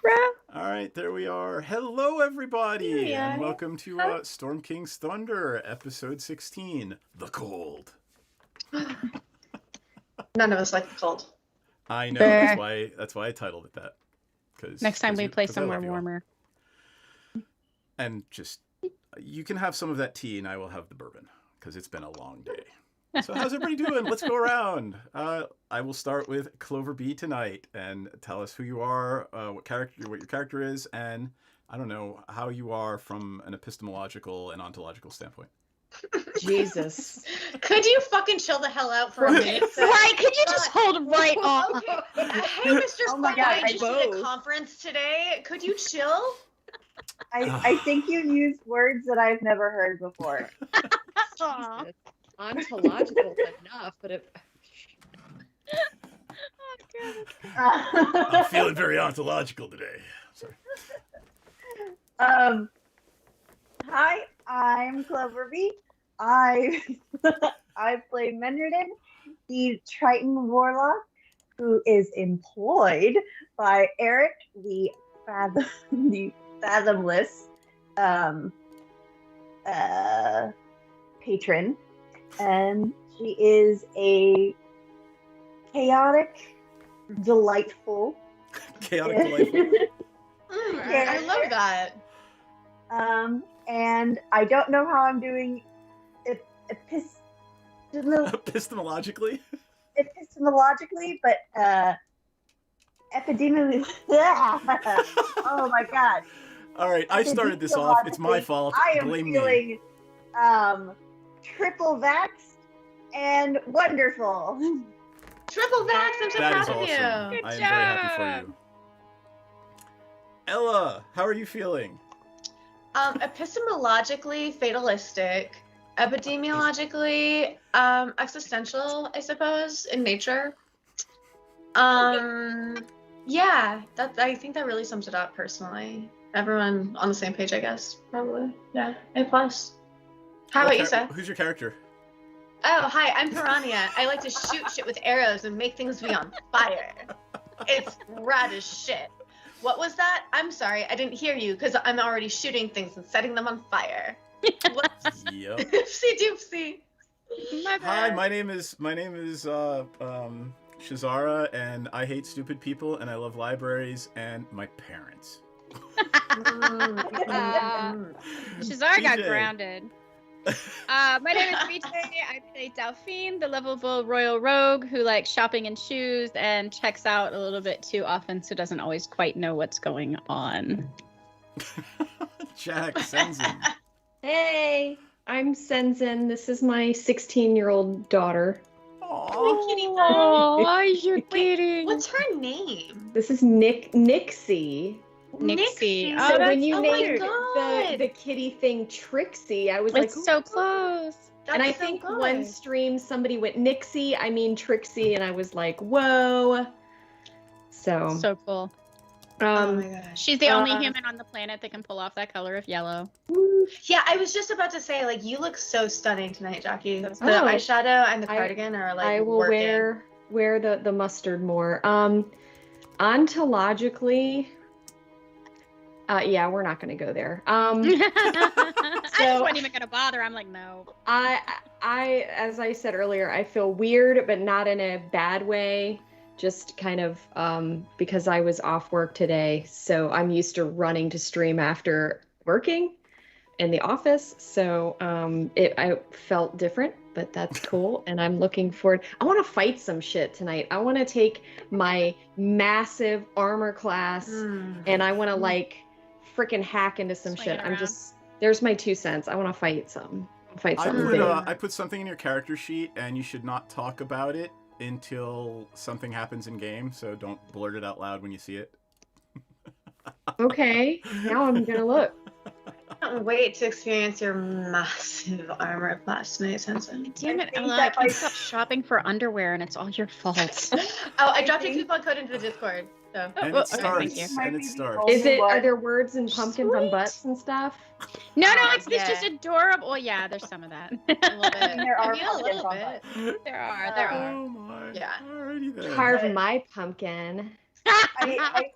All right, there we are. Hello, everybody, Here and we are. welcome to Storm King's Thunder, episode 16, The Cold. None of us like the cold. I know, that's why I titled it that. Next time we play somewhere warmer. And just, you can have some of that tea and I will have the bourbon, because it's been a long day. So how's everybody doing? Let's go around. I will start with Clover B tonight and tell us who you are, what your character is, and I don't know how you are from an epistemological and ontological standpoint. Jesus. Could you fucking chill the hell out for a minute? Right, could you just hold right on? Okay. Hey, Mr. Oh my God, I just did a both. conference today. Could you chill? I think you used words that I've never heard before. Aw. Ontological enough, but it... I'm feeling very ontological today. Sorry. Hi, I'm Clover B. I play Menredin, the Triton Warlock, who is employed by Eric, the fathomless patron, and she is a chaotic, delightful. Chaotic delightful. I love that. And I don't know how I'm doing Epistemologically? epistemologically, but epidemiologically. Oh my god. All right, I started this off. It's my fault. I am Blame me. feeling triple vaxxed and wonderful. Triple vax, I'm so That proud is of awesome. you. I am very happy for you. Ella, how are you feeling? Epistemologically fatalistic, epidemiologically existential, I suppose, in nature. Yeah, I think that really sums it up personally. Everyone on the same page, I guess. Probably. Yeah. A+. How about you, Seth? Who's your character? Oh, hi, I'm Piranha. I like to shoot shit with arrows and make things be on fire. It's rad as shit. What was that? I'm sorry, I didn't hear you because I'm already shooting things and setting them on fire. Whoops. Yep. Oopsie doopsie. Hi, my name is Shazara, and I hate stupid people, and I love libraries and my parents. Shazar got BJ. grounded. My name is BJ. I play Dauphine, the lovable royal rogue who likes shopping and shoes and checks out a little bit too often, so doesn't always quite know what's going on. Jack Senzen. Hey, I'm Senzen. This is my 16-year-old daughter. Aww. Kitty pie. Oh, you're kidding. What's her name? This is Nixie. Nixie. So Oh, So that's when you oh named my God. the kitty thing Trixie, I was It's like, so close. and I That's so think good. one stream somebody went Nixie, I mean Trixie, and I was like, whoa. So, So cool. Oh my gosh. She's the only human on the planet that can pull off that color of yellow. Yeah, I was just about to say, like, you look so stunning tonight, Jackie. The Oh. eyeshadow and the I- cardigan are like I will working. wear the mustard more. Ontologically, yeah, we're not going to go there. I just So- wasn't even gonna bother. I'm like, no. I, as I said earlier, I feel weird, but not in a bad way. Just kind of because I was off work today, so I'm used to running to stream after working in the office. So I felt different, but that's cool, and I'm looking forward. I want to fight some shit tonight. I want to take my massive armor class, and I want to like freaking hack into some Swing shit. it I'm around. just there's my 2 cents. I want to fight some. Fight I something put, big. I put something in your character sheet, and you should not talk about it until something happens in game, so don't blurt it out loud when you see it. Okay, now I'm gonna look. I can't wait to experience your massive armor class tonight, Sensen. Damn it, I think Ella! I that can't might- stop shopping for underwear, and it's all your fault. Oh, I dropped a coupon code into the Discord. So And well, it okay, starts. thank you. And it starts. Is it? Are What? there words and pumpkins on Sweet. butts and stuff? No, Oh, it's just yeah. adorable. Well, yeah, there's some of that. a little bit. There are I mean, a little pumpkins on bit. there are. Oh my. Yeah. Alrighty then. Carve my pumpkin. I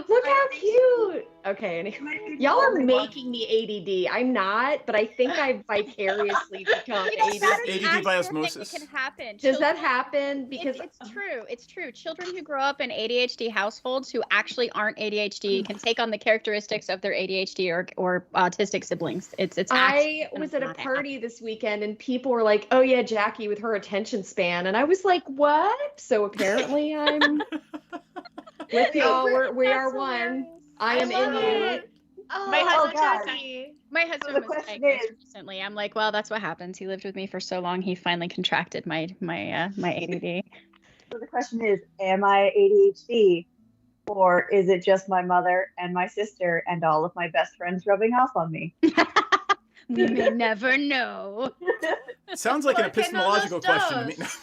Look how cute. Okay, anyway. Y'all are making me ADD. I'm not, but I think I vicariously become You know, Is that it is ADD actually by a thing that osmosis? can happen. Does that Children- happen? Because it's true. It's true. Children who grow up in ADHD households who actually aren't ADHD can take on the characteristics of their ADHD or autistic siblings. It's I actually was at a not party this weekend and people were like, "Oh yeah, Jackie with her attention span," and I was like, "What?" So apparently, I'm with y'all. We are one. I am in love you. it. My Oh, husband God. Jackie. My husband the was question diagnosed is- recently. I'm like, well, that's what happens. He lived with me for so long. He finally contracted my ADD. So the question is, am I ADHD? Or is it just my mother and my sister and all of my best friends rubbing off on me? We may never know. Sounds like an Porque no epistemological los question to me. dos?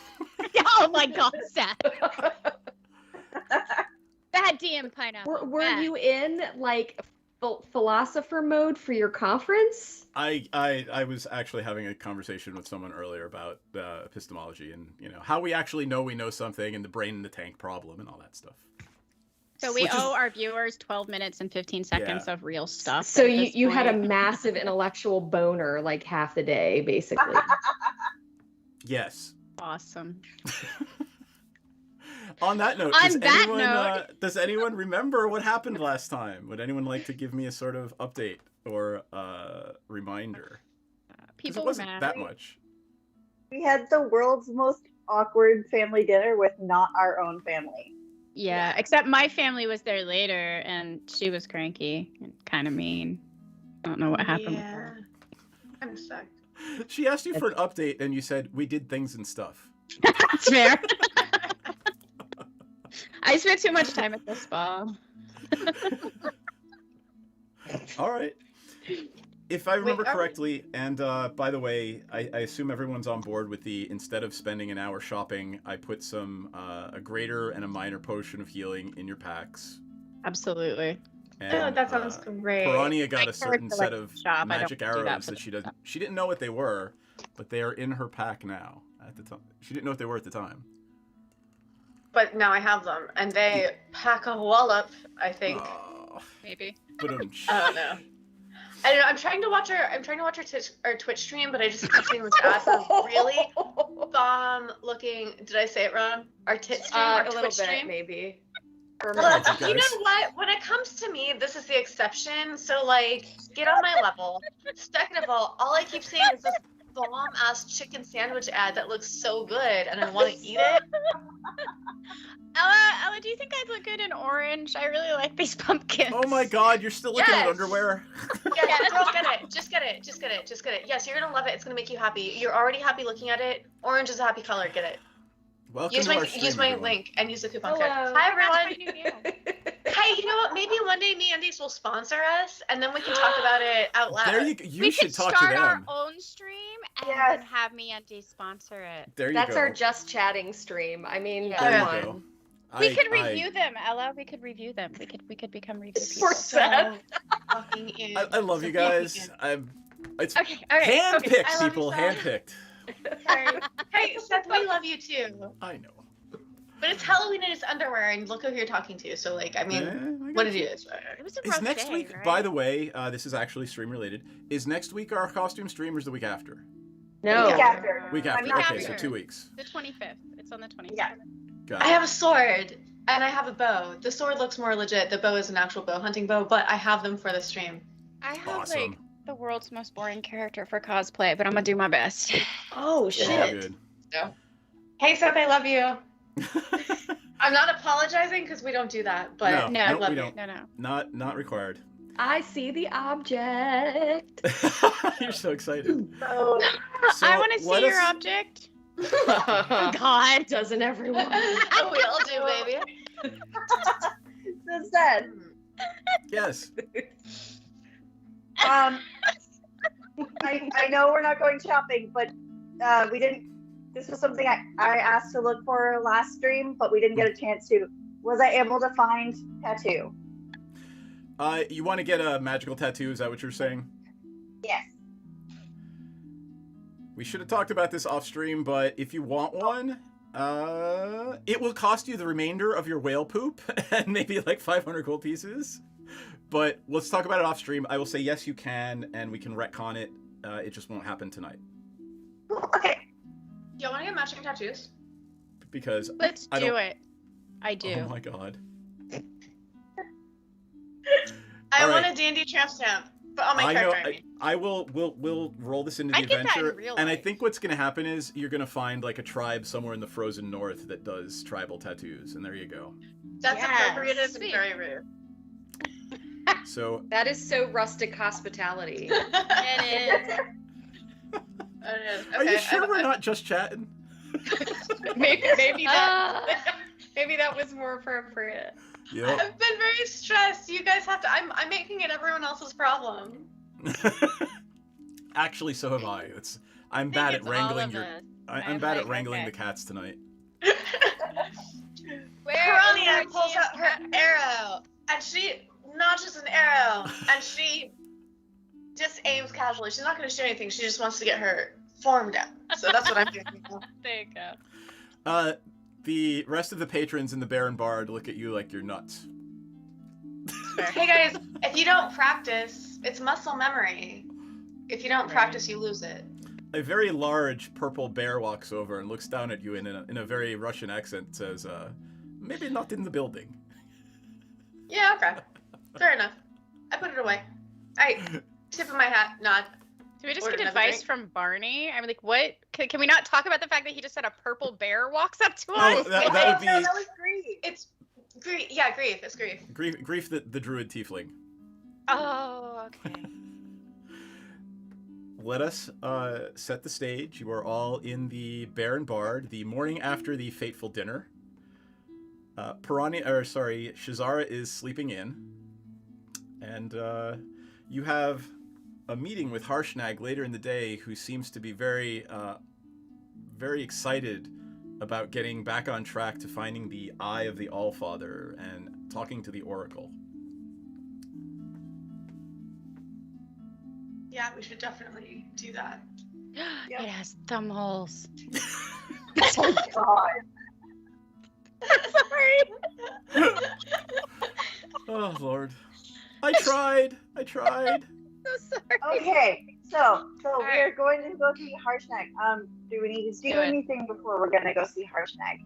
Oh my God, Seth. Bad DM pineapple. Were bad. you in like philosopher mode for your conference? I was actually having a conversation with someone earlier about epistemology and how we actually know we know something and the brain in the tank problem and all that stuff. So we Which is- owe our viewers 12 minutes and 15 seconds Yeah. of real stuff. So at this you had a point. massive intellectual boner like half the day, basically. Yes. Awesome. On that note, On that note- does anyone remember what happened last time? Would anyone like to give me a sort of update or reminder? 'Cause People it were wasn't mad. that much. We had the world's most awkward family dinner with not our own family. Yeah, except my family was there later, and she was cranky and kind of mean. I don't know what happened. with Yeah. her. I'm sucked. She asked you for an update, and you said we did things and stuff. That's fair. I spent too much time at the spa. All right. If I remember are we- correctly, and by the way, I assume everyone's on board with the instead of spending an hour shopping, I put some a greater and a minor potion of healing in your packs. Absolutely. And, Oh, that sounds great. Piranha got I a certain prefer to, set like, of shop. I don't magic do that arrows for that the- she didn't know what they were, but they are in her pack now. At the time, she didn't know what they were at the time. But now I have them, and they pack a wallop, I think. Oh, Maybe. but I don't know. I don't know. I'm trying to watch her Twitch stream, but I just keep seeing this ad for really bomb looking. Did I say it wrong? Our tit stream, our A little Twitch bit, stream. maybe. Or Well, you you guys. know what? When it comes to me, this is the exception. So like, get on my level. Second of all I keep seeing is this bomb ass chicken sandwich ad that looks so good, and I want to eat it. Ella, do you think I'd look good in orange? I really like these pumpkins. oh my God! You're still looking at Yes. underwear. Yeah, girl, get it. Just get it. Just get it. Just get it. Yes, you're gonna love it. It's gonna make you happy. You're already happy looking at it. Orange is a happy color. Get it. Welcome Use to my our stream, use my everyone. link and use the coupon Hello. code. Hi everyone. Everyone. Hey, you know what? Maybe one day MeUndies will sponsor us, and then we can talk about it out loud. There you We should could talk to start our them. own stream and Yes. then have MeUndies sponsor it. There you That's go. our just chatting stream. I mean, Yeah. There come you on. go. We could review them, Ella. We could review them. We could become review people. For Seth. Fucking in. I love you guys. It's Okay, okay. handpicked, I love you, people. Seth. Handpicked. Sorry. Hey, Seth, we love you too. I know. But it's Halloween in his underwear, and look who you're talking to. So, like, I mean, I what got it you. is. It was a Is rough next day, week? right? By the way, this is actually stream related. Is next week our costume stream, or is the week after? No. Week after. Week after. Week Okay, so after. 2 weeks. The 25th. It's on the 25th. Yeah. Got I it. have a sword, and I have a bow. The sword looks more legit. The bow is an actual bow hunting bow, but I have them for the stream. I have Awesome. like the world's most boring character for cosplay, but I'm gonna do my best. Oh All shit. good. Hey, Seth, I love you. I'm not apologizing because we don't do that, but No. I No, love we you. don't. no. Not required. I see the object. You're so excited. So So I want to see let your us- object. God. Doesn't everyone? Oh, we all do, baby. so Seth, Yes. I know we're not going shopping, but we didn't. This was something I asked to look for last stream, but we didn't get a chance to. Was I able to find tattoo? You want to get a magical tattoo? Is that what you're saying? Yes. We should have talked about this off stream, but if you want one, It will cost you the remainder of your whale poop and maybe like 500 gold pieces. But let's talk about it off stream. I will say yes, you can, and we can retcon it. It just won't happen tonight. Okay. You want to get matching tattoos? Because Let's I do don't- it. I do. Oh my god. I All want right. a D&D tramp stamp, but on my I know. character. I will. We'll roll this into the I get that in adventure, real and I life. think what's going to happen is you're going to find like a tribe somewhere in the frozen north that does tribal tattoos, and there you go. That's Yes. appropriative and Sweet. very rude. So That is so rustic hospitality. It is. It is. are you Okay, sure we're not just chatting? maybe Ah. that was more appropriate. Yep. I've been very stressed. You guys have to. I'm making it everyone else's problem. Actually, so have I. I'm I bad think at it's all wrangling of your. us. I'm I'm bad at like, wrangling okay. the cats tonight. Where Piranha is pulls our out her arrow, and she notches an arrow, and she just aims casually. She's not going to shoot anything. She just wants to get her form down. So that's what I'm doing. There you go. The rest of the patrons in the Baron Bard look at you like you're nuts. Hey guys, if you don't practice, it's muscle memory. If you don't practice, you lose it. A very large purple bear walks over and looks down at you in a very Russian accent. Says, "Maybe not in the building." Yeah, okay. Fair enough. I put it away. I tip of my hat, nod. Do we just Order get another advice drink. from Barney? I'm like, what? Can we not talk about the fact that he just said a purple bear walks up to Oh, us? that would be No, that was great. It's grief. Yeah, grief. It's grief. Grief the druid tiefling. Oh, okay. Let us set the stage. You are all in the Baron Bard, the morning after the fateful dinner. Shazara is sleeping in, and you have a meeting with Harshnag later in the day, who seems to be very excited about getting back on track to finding the Eye of the Allfather and talking to the Oracle. Yeah, we should definitely do that. Yep. It has thumb holes. Oh God. Sorry. Oh Lord, I tried. So sorry. Okay, so All we're going to go see Harshnag. Do we need to do Do it. anything before we're gonna go see Harshnag?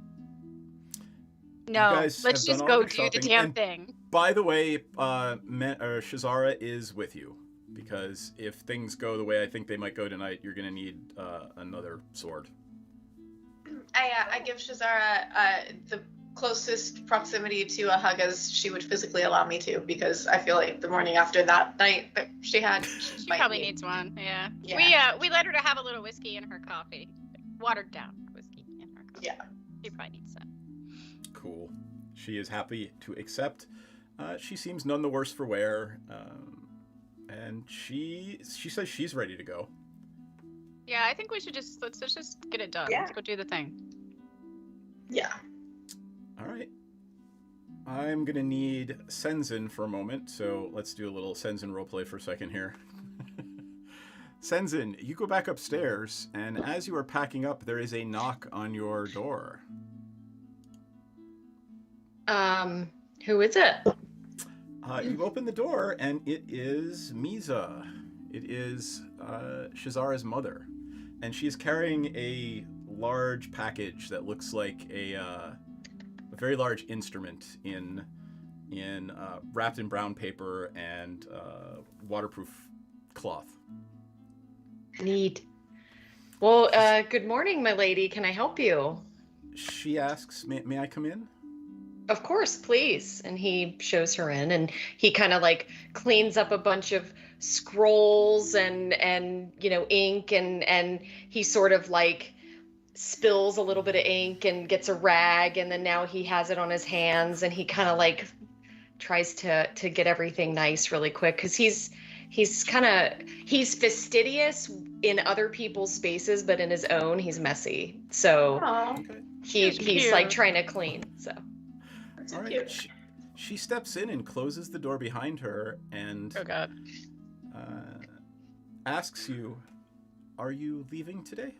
No, guys let's have just done go all your do the shopping, damn and- thing. By the way, Shazara is with you, because if things go the way I think they might go tonight, you're gonna need another sword. I give Shazara the closest proximity to a hug as she would physically allow me to, because I feel like the morning after that night that she had, She might probably need- needs one. Yeah. Yeah. We let her to have a little whiskey in her coffee, watered down whiskey in her coffee. Yeah. She probably needs that. Cool. She is happy to accept. She seems none the worse for wear, and she says she's ready to go. Yeah, I think we should let's just get it done. Yeah. Let's go do the thing. Yeah. All right. I'm gonna need Senzin for a moment, so let's do a little Senzin roleplay for a second here. Senzin, you go back upstairs, and as you are packing up, there is a knock on your door. Who is it? You open the door, and it is Misa. It is Shazara's mother, and she's carrying a large package that looks like a very large instrument in wrapped in brown paper and waterproof cloth. Neat. Well, good morning, my lady. Can I help you? She asks, "May I come in?" Of course, please. And he shows her in, and he kind of like cleans up a bunch of scrolls and ink, and he sort of like spills a little bit of ink and gets a rag, and then now he has it on his hands, and he kind of like tries to get everything nice really quick, because he's fastidious in other people's spaces, but in his own he's messy. So Aw, Okay. he's cute. like trying to clean. So that's All so right. cute. She steps in and closes the door behind her and Oh god. asks you, "Are you leaving today?"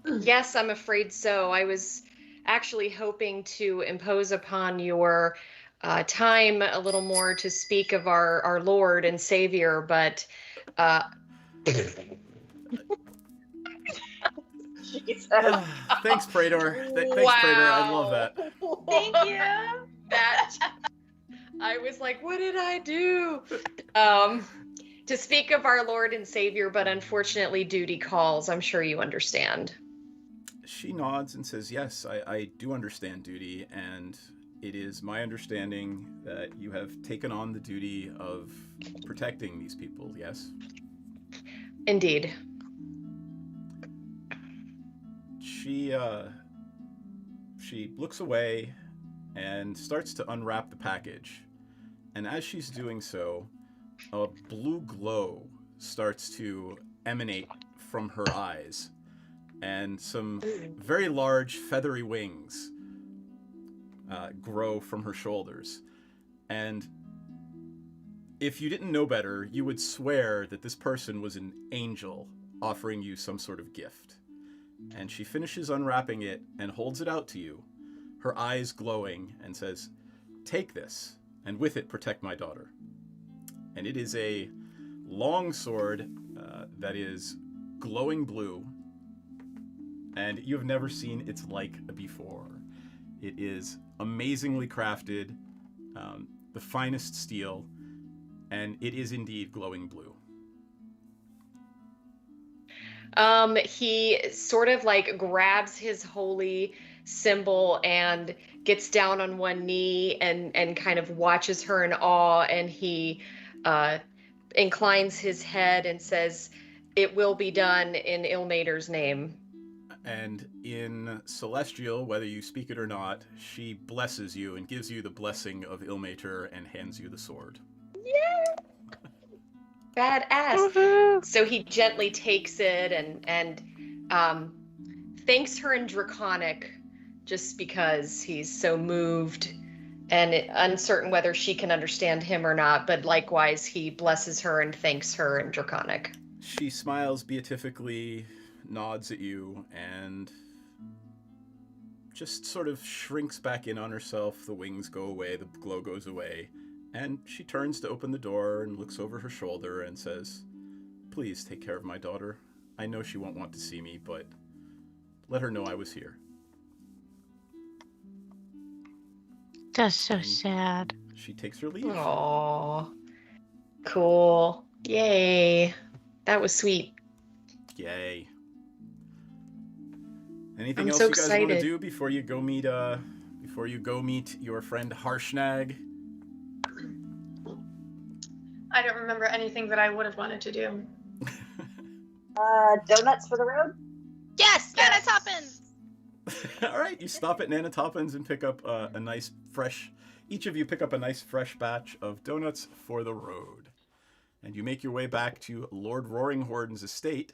Yes, I'm afraid so. I was actually hoping to impose upon your time a little more to speak of our Lord and Savior, but uh, Jesus. Thanks, Praetor. Thanks, Praetor. I love that. Thank you. That I was like, what did I do? To speak of our Lord and Savior, but unfortunately duty calls. I'm sure you understand. She nods and says, yes, I do understand duty, and it is my understanding that you have taken on the duty of protecting these people, yes? Indeed. She looks away and starts to unwrap the package. And as she's doing so, a blue glow starts to emanate from her eyes, and some very large feathery wings grow from her shoulders. And if you didn't know better, you would swear that this person was an angel offering you some sort of gift. And she finishes unwrapping it and holds it out to you, her eyes glowing, and says, take this, and with it protect my daughter. And it is a long sword that is glowing blue, and you have never seen its like before. It is amazingly crafted, the finest steel, and it is indeed glowing blue. He sort of like grabs his holy symbol and gets down on one knee and kind of watches her in awe, and he inclines his head and says, it will be done in Ilmater's name. And in Celestial, whether you speak it or not, she blesses you and gives you the blessing of Ilmater and hands you the sword. Yeah. Badass. So he gently takes it and thanks her in Draconic, just because he's so moved and uncertain whether she can understand him or not, but likewise he blesses her and thanks her in Draconic. She smiles beatifically, nods at you, and just sort of shrinks back in on herself. The wings go away, the glow goes away, and she turns to open the door and looks over her shoulder and says, please take care of my daughter. I know she won't want to see me, but let her know I was here. That's so And sad. she takes her leave. Aww. Cool. Yay. That was sweet. Yay. Anything I'm else so you guys want to excited. do before you go meet your friend Harshnag? I don't remember anything that I would have wanted to do. Donuts for the road? Yes, Nana Yes. Toppins. All right, you stop at Nana Toppins and pick up a nice fresh. Each of you pick up a nice fresh batch of donuts for the road, and you make your way back to Lord Roaringhorn's estate.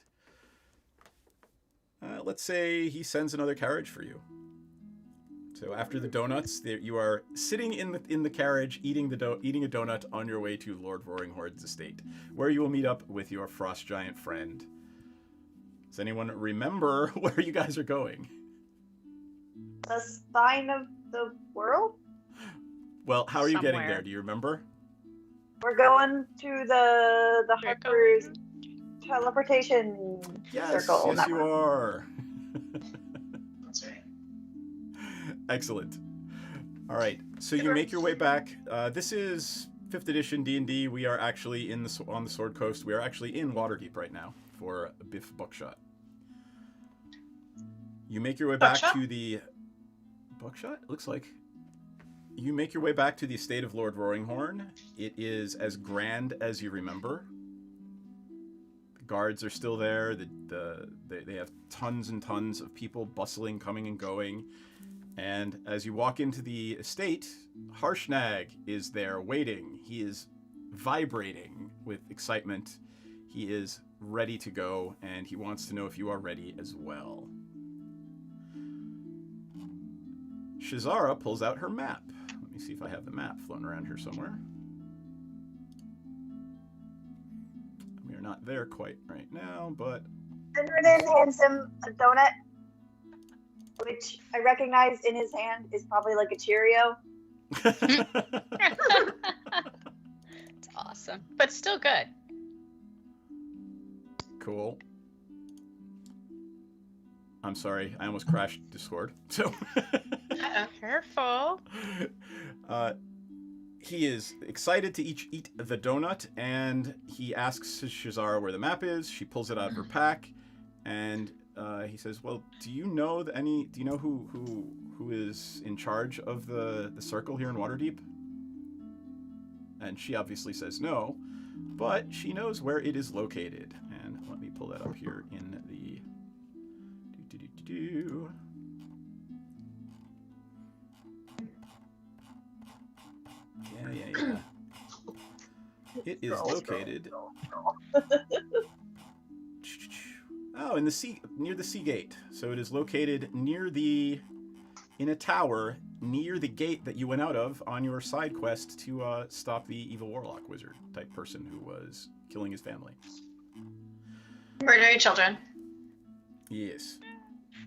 Let's say he sends another carriage for you. So after the donuts, you are sitting in the carriage eating a donut on your way to Lord Roaringhorn's estate, where you will meet up with your frost giant friend. Does anyone remember where you guys are going? The spine of the world? Well, how are you getting Somewhere. there? Do you remember? We're going to the We're Harper's teleportation Yes, circle. yes, That you one. are. That's right. Excellent. All right, so you make your way back. This is 5th edition D&D. We are actually on the Sword Coast. We are actually in Waterdeep right now for Biff Buckshot. You make your way back Buckshot? to the Buckshot. Looks like you make your way back to the estate of Lord Roaringhorn. It is as grand as you remember. The guards are still there. They have tons and tons of people bustling, coming and going. And as you walk into the estate, Harshnag is there waiting. He is vibrating with excitement. He is ready to go, and he wants to know if you are ready as well. Shazara pulls out her map. Let me see if I have the map floating around here somewhere. We are not there quite right now, but Henry hands him a donut which I recognize in his hand is probably like a Cheerio. It's awesome, but still good. Cool. I'm sorry, I almost crashed Discord. So, Careful. he is excited to eat the donut, and he asks Shazara where the map is. She pulls it out of her pack, and he says, "Well, do you know who is in charge of the circle here in Waterdeep?" And she obviously says no, but she knows where it is located. And let me pull that up here in the Yeah. It is located. Oh, in the sea, near the sea gate. So it is located in a tower near the gate that you went out of on your side quest to stop the evil warlock wizard type person who was killing his family. Murdering children. Yes.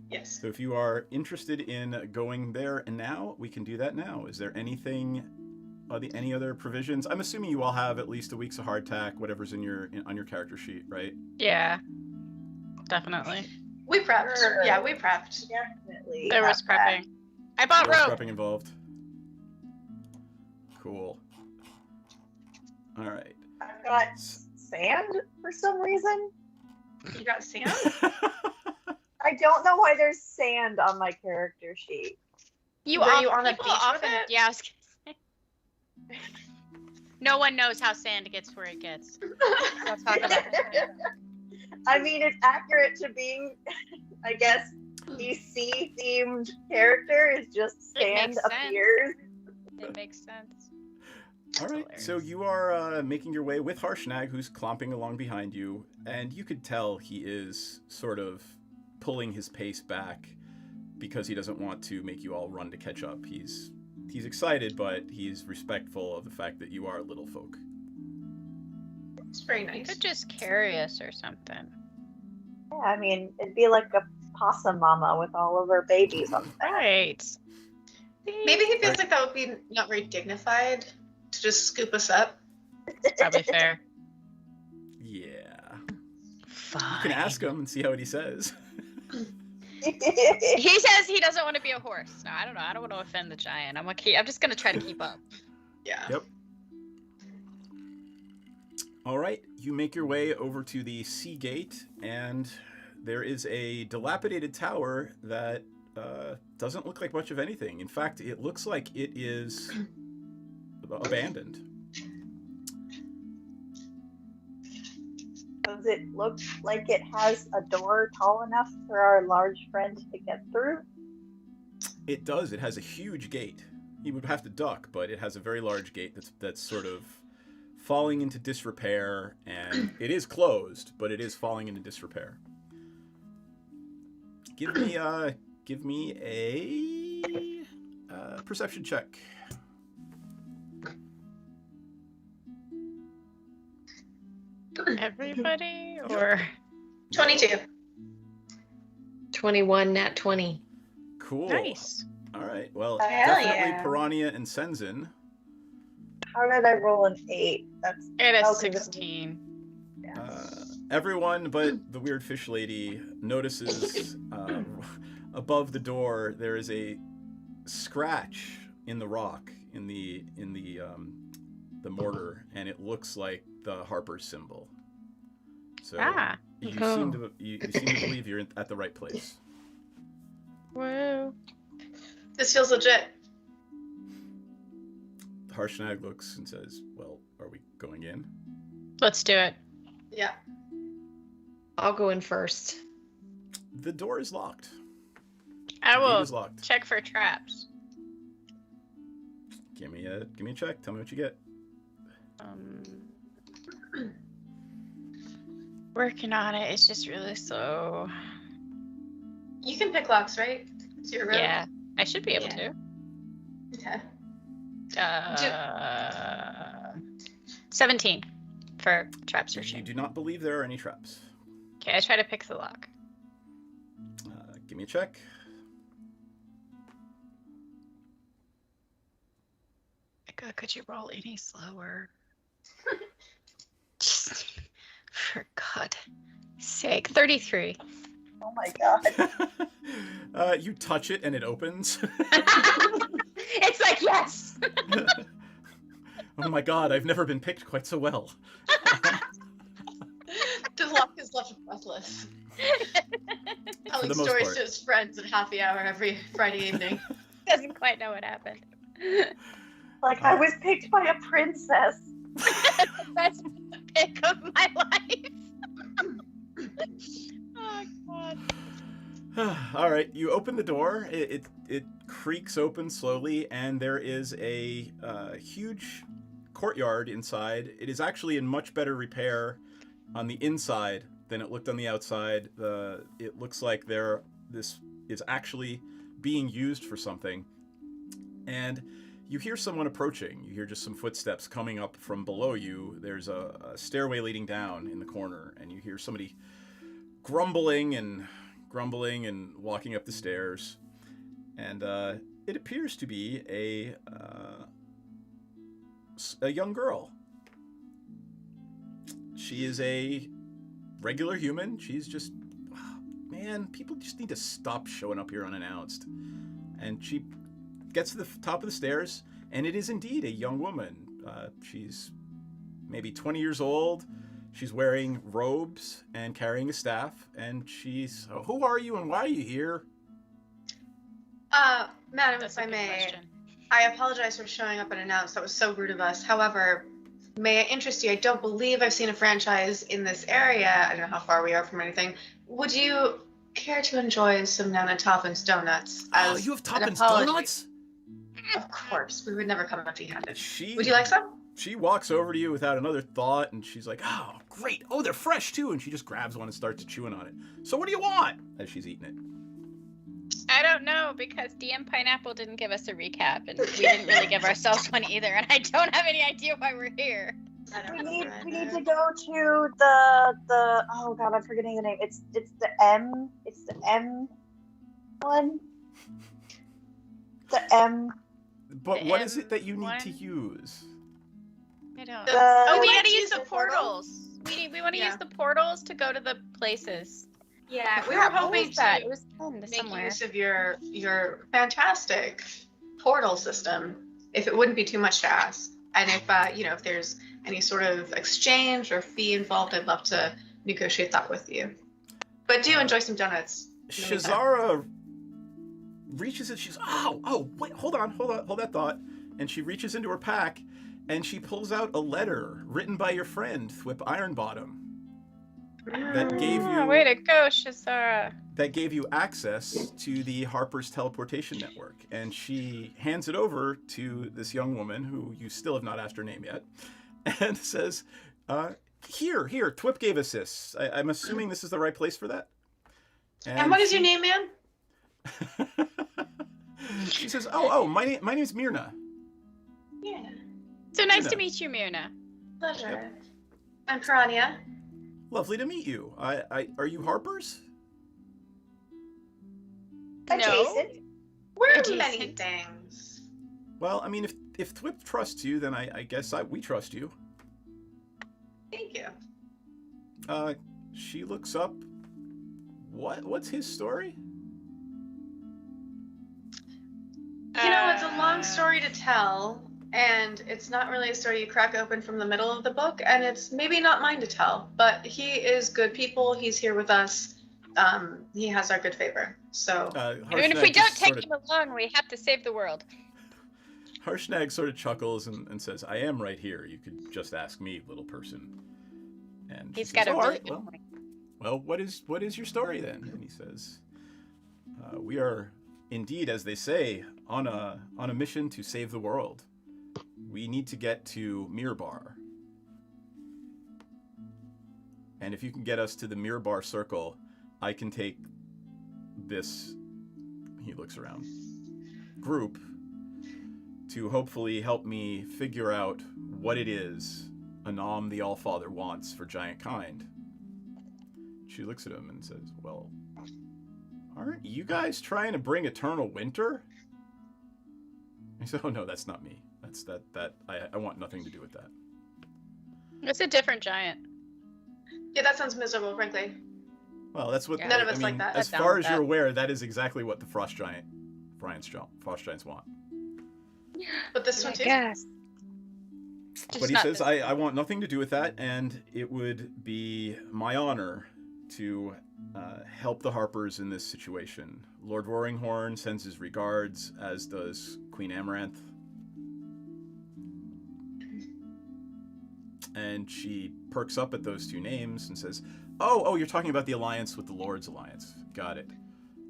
Yes. So if you are interested in going there now, we can do that now. Is there anything, any other provisions? I'm assuming you all have at least a week's of hardtack, whatever's on your character sheet, right? Yeah, definitely. We prepped. Sure. Yeah, we prepped. Definitely. There was have that. prepping. I bought There was rope. prepping involved. Cool. All right. I've got sand for some reason. You got sand? I don't know why there's sand on my character sheet. Were you on a people beach with often, it? Yeah, I was gonna say. No one knows how sand gets where it gets. We'll talk about it. I mean, it's accurate to being, I guess, the sea-themed character is just It sand makes sense. appears. It makes sense. All right, so you are making your way with Harshnag, who's clomping along behind you, and you could tell he is sort of pulling his pace back because he doesn't want to make you all run to catch up. He's excited, but he's respectful of the fact that you are little folk. It's very You nice. could just carry us or something. Yeah, I mean, it'd be like a possum mama with all of her babies on the back. Right. Maybe he feels like that would be not very dignified to just scoop us up. Probably fair. Yeah. Fine. You can ask him and see what he says. He says he doesn't want to be a horse. No, I don't know. I don't want to offend the giant. I'm just gonna try to keep up. Yeah. Yep. All right, you make your way over to the sea gate, and there is a dilapidated tower that doesn't look like much of anything. In fact, it looks like it is abandoned. Does it look like it has a door tall enough for our large friend to get through? It does. It has a huge gate. He would have to duck, but it has a very large gate that's sort of falling into disrepair, and it is closed, but it is falling into disrepair. Give me a perception check. Everybody or 22. 21, nat 20. Cool. nice. All right. Well, Hell definitely yeah. Piranha and Senzin. How did I roll an 8? That's It is Okay, 16. Everyone but the weird fish lady notices above the door there is a scratch in the rock in the mortar, and it looks like the Harper symbol. So you Oh. seem to believe you're at the right place. Whoa. This feels legit. Harshnag looks and says, "Well, are we going in?" Let's do it. Yeah. I'll go in first. The door is locked. I The gate will is locked. check for traps. Give me a check. Tell me what you get. Working on it. It's just really slow. You can pick locks, right? It's your room. Yeah, I should be able Yeah. Okay. to. 17 for trap You searching. do not believe there are any traps. Okay, I try to pick the lock. Give me a check. God, could you roll any slower? Just for God's sake. 33. Oh my god. You touch it and it opens. It's like, yes! Oh my god, I've never been picked quite so well. Deluxe is left breathless. Telling the most stories part. to his friends at happy hour every Friday evening. Doesn't quite know what happened. Like, I was picked by a princess. Best pick of my life. Oh, God. All right, you open the door. It creaks open slowly, and there is a huge courtyard inside. It is actually in much better repair on the inside than it looked on the outside. It looks like this is actually being used for something. And you hear someone approaching. You hear just some footsteps coming up from below you. There's a stairway leading down in the corner, and you hear somebody grumbling and walking up the stairs. And it appears to be a young girl. She is a regular human. She's just, man, people just need to stop showing up here unannounced. And she gets to the top of the stairs, and it is indeed a young woman. She's maybe 20 years old. She's wearing robes and carrying a staff, and she's, who are you and why are you here? Madam, That's if a I good may, question. I apologize for showing up unannounced. That was so rude of us. However, may I interest you? I don't believe I've seen a franchise in this area. I don't know how far we are from anything. Would you care to enjoy some Nana Toppen's donuts? Oh, as you have an Toppin's apology? donuts? Of course. We would never come empty-handed. She, Would you like some? She walks over to you without another thought, and she's like, oh, great. Oh, they're fresh, too. And she just grabs one and starts chewing on it. So what do you want? As she's eating it. I don't know, because DM Pineapple didn't give us a recap, and we didn't really give ourselves one either, and I don't have any idea why we're here. I don't We need remember. to go to the oh god, I'm forgetting the name. It's the M one. The M. But The what is it that you need M1? to use? I don't. The- Oh, we like gotta to use use the the portal. portals. We want to Yeah. use the portals to go to the places. Yeah, we were What hoping was that? to It was fun make somewhere. use of your fantastic portal system, if it wouldn't be too much to ask. And if if there's any sort of exchange or fee involved, I'd love to negotiate that with you. But do enjoy some donuts. in the meantime. Shazara reaches and she's, wait, hold that thought. And she reaches into her pack and she pulls out a letter written by your friend, Thwip Ironbottom, that gave Oh, you way to go, Shazara. access to the Harper's teleportation network. And she hands it over to this young woman who you still have not asked her name yet, and says, here, Thwip gave us this. I'm assuming this is the right place for that. And what is your name, man? She says, my name's Myrna. Yeah, So nice Myrna. to meet you, Myrna. pleasure. I'm Piranha. Lovely to meet you. Are you Harper's? Adjacent. We're Adjacent. many things. Well, I mean, if Thwip trusts you, then I guess we trust you. Thank you. She looks up. What's his story? You know, it's a long story to tell, and it's not really a story you crack open from the middle of the book, and it's maybe not mine to tell, but he is good people. He's here with us. He has our good favor. So, Even if we don't take him along, we have to save the world. Harshnag sort of chuckles and says, I am right here. You could just ask me, little person. And she He's says, got a "All really right, good well, point. Well, what is your story then? And he says, we are indeed, as they say, on a mission to save the world. We need to get to Mirbar. And if you can get us to the Mirbar circle, I can take this, he looks around, group to hopefully help me figure out what it is Anam the Allfather wants for Giant Kind. She looks at him and says, well, aren't you guys trying to bring eternal winter? He said, oh no, that's not me. giants. I want nothing to do with that. It's a different giant. Yeah, that sounds miserable, frankly. Well, that's what Yeah. None of I us mean, like that. as I'm down far with as you're that. aware, that is exactly what the frost giants want. But this one too. Yes. But he says, I want nothing to do with that, and it would be my honor to help the Harpers in this situation. Lord Roaringhorn sends his regards, as does Queen Amaranth. And she perks up at those two names and says, oh, you're talking about the alliance with the Lord's Alliance. Got it.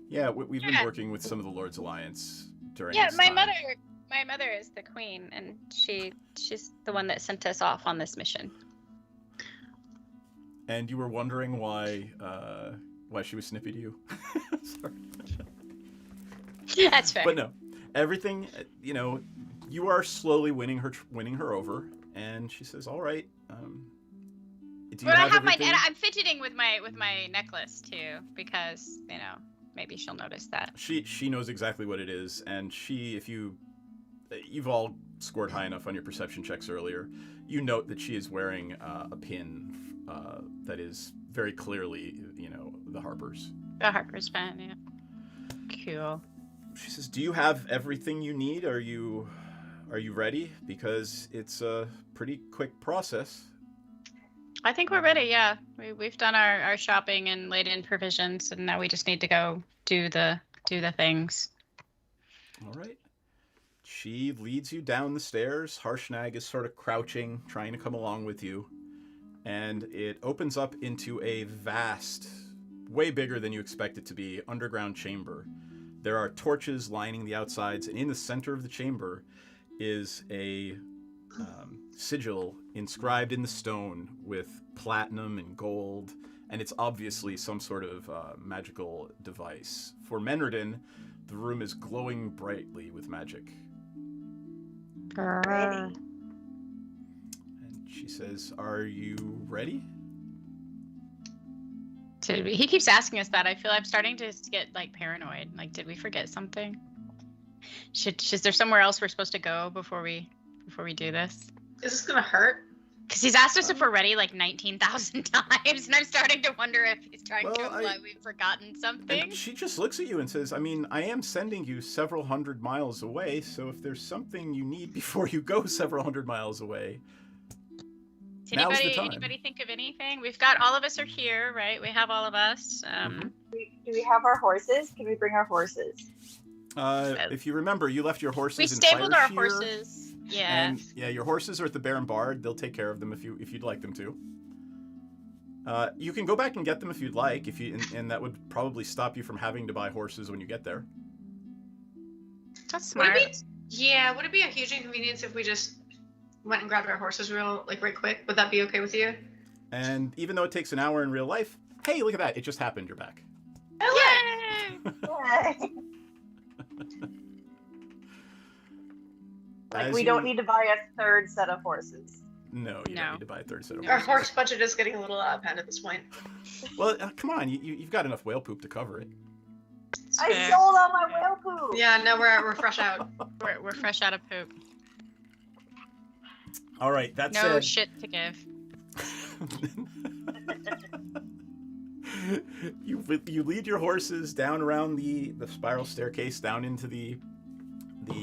Yeah, we've been working with some of the Lord's Alliance during this my time. mother is the queen, and she's the one that sent us off on this mission. And you were wondering why she was snippy to you? Sorry. That's fair. But no, everything, you are slowly winning her over, and she says, "All right." Do you But I have everything? I'm fidgeting with my necklace too, because maybe she'll notice that. She knows exactly what it is, and you've all scored high enough on your perception checks earlier. You note that she is wearing a pin that is very clearly, the Harpers. The Harper's pin, yeah. Cool. She says, "Do you have everything you need? Are you ready? Because it's a pretty quick process." I think we're ready. Yeah, we've done our shopping and laid in provisions, and now we just need to go do the things. All right. She leads you down the stairs. Harshnag is sort of crouching, trying to come along with you. And it opens up into a vast, way bigger than you expect it to be, underground chamber. There are torches lining the outsides, and in the center of the chamber is a sigil inscribed in the stone with platinum and gold, and it's obviously some sort of magical device. For Menredin, the room is glowing brightly with magic. Ready. And she says, "Are you ready?" He keeps asking us that. I feel I'm starting to get paranoid. Did we forget something? Is there somewhere else we're supposed to go before we do this? Is this gonna hurt? Because he's asked us if we're ready 19,000 times, and I'm starting to wonder if he's trying to imply we've forgotten something. And she just looks at you and says, I am sending you several hundred miles away, so if there's something you need before you go several hundred miles away, now's the time. Anybody think of anything? We've got, all of us are here, right? We have all of us. Do we have our horses? Can we bring our horses? If you remember, you left your horses We in stabled our Fireshear, horses. Yeah. And your horses are at the Bear and Bard. They'll take care of them if you'd like them to. You can go back and get them if you'd like, and that would probably stop you from having to buy horses when you get there. That's smart. Would it be a huge inconvenience if we just went and grabbed our horses right quick? Would that be okay with you? And even though it takes an hour in real life, hey, look at that. It just happened. You're back. Yay! We don't need to buy a third set of horses. No, you don't need to buy a third set of Our horses. horse budget is getting a little out of hand at this point. Well, come on. You've got enough whale poop to cover it. I sold all my whale poop. Yeah, no, we're fresh out. We're fresh out of poop. All right, that No said... shit to give. You lead your horses down around the spiral staircase down into the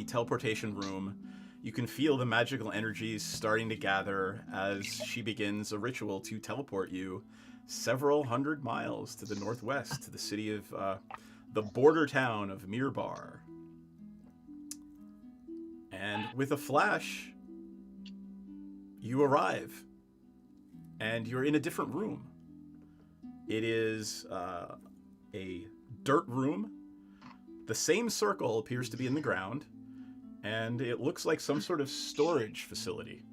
teleportation room. You can feel the magical energies starting to gather as she begins a ritual to teleport you several hundred miles to the northwest to the city of the border town of Mirbar. And with a flash, you arrive, and you're in a different room. It is a dirt room. The same circle appears to be in the ground, and it looks like some sort of storage facility.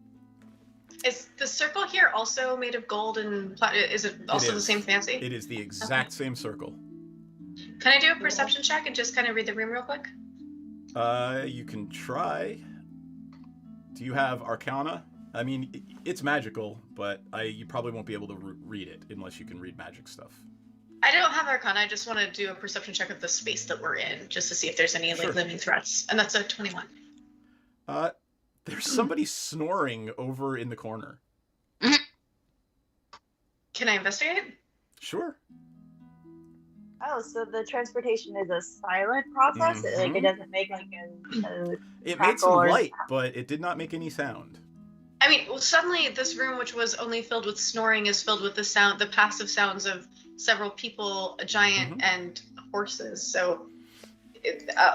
Is the circle here also made of gold and platinum? Is it also the same fancy? It is the exact same circle. Can I do a perception check and just kind of read the room real quick? You can try. Do you have Arcana? I mean, it's magical, but you probably won't be able to read it unless you can read magic stuff. I don't have Arcana. I just want to do a perception check of the space that we're in, just to see if there's any Sure. living threats. And that's a 21. There's somebody snoring over in the corner. Can I investigate? Sure. Oh, so the transportation is a silent process? Like, Mhm. it doesn't make, like, a It made crackle some or light, sound. but it did not make any sound. I mean, well, suddenly this room, which was only filled with snoring, is filled with the passive sounds of several people, a giant, Mhm. and horses. So,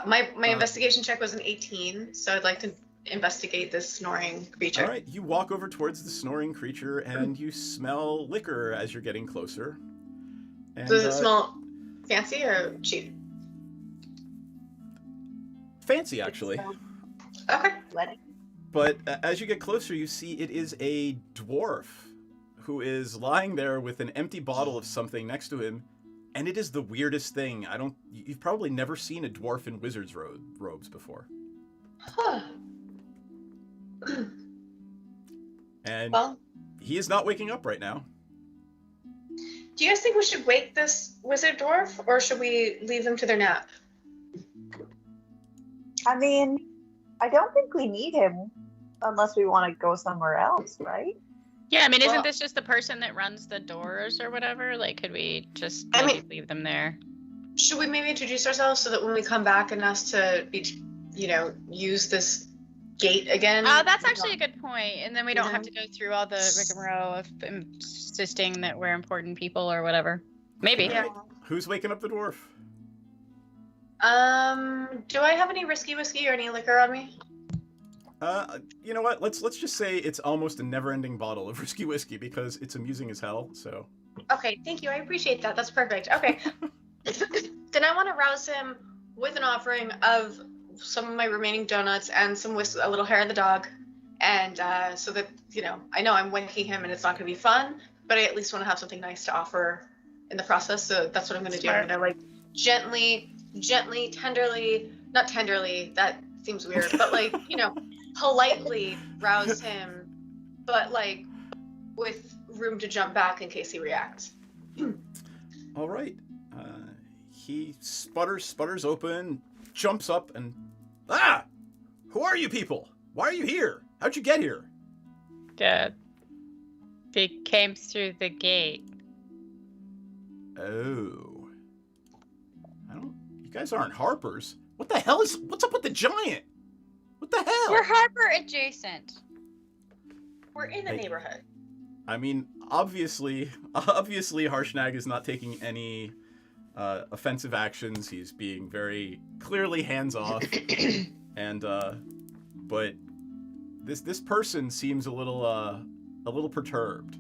my investigation check was an 18. So I'd like to investigate this snoring creature. All right, you walk over towards the snoring creature, and you smell liquor as you're getting closer. And, Does it smell fancy or cheap? fancy, actually? Okay. Let it. But as you get closer, you see it is a dwarf who is lying there with an empty bottle of something next to him, and it is the weirdest thing. You've probably never seen a dwarf in wizard's robes before. Huh. And Well, he is not waking up right now. do you guys think we should wake this wizard dwarf, or should we leave them to their nap? I mean, I don't think we need him unless we want to go somewhere else, right? Yeah, I mean, Well- isn't this just the person that runs the doors or whatever? Like, could we just I maybe mean- leave them there? Should we maybe introduce ourselves so that when we come back and ask to be, use this gate again? Oh, that's actually a good point. And then we don't have Yeah. to go through all the rigmarole of insisting that we're important people or whatever. Maybe. Yeah. Who's waking up the dwarf? Do I have any risky whiskey or any liquor on me? You know what? Let's just say it's almost a never-ending bottle of risky whiskey because it's amusing as hell. So Okay, thank you. I appreciate that. That's perfect. Okay. Then I want to rouse him with an offering of some of my remaining donuts and some a little hair of the dog, and so that I know I'm waking him and it's not going to be fun, but I at least want to have something nice to offer in the process. So that's what I'm going to do. I'm going to gently, tenderly, not tenderly. That seems weird, but politely rouse him, but with room to jump back in case he reacts. all right. He sputters open, jumps up, and who are you people? Why are you here? How'd you get here? Good. They came through the gate. Oh, you guys aren't Harpers. What's up with the giant? What the hell? We're Harper adjacent. We're in the Hey. neighborhood. I mean, obviously, Harshnag is not taking any offensive actions. He's being very clearly hands off, and but this person seems a little perturbed.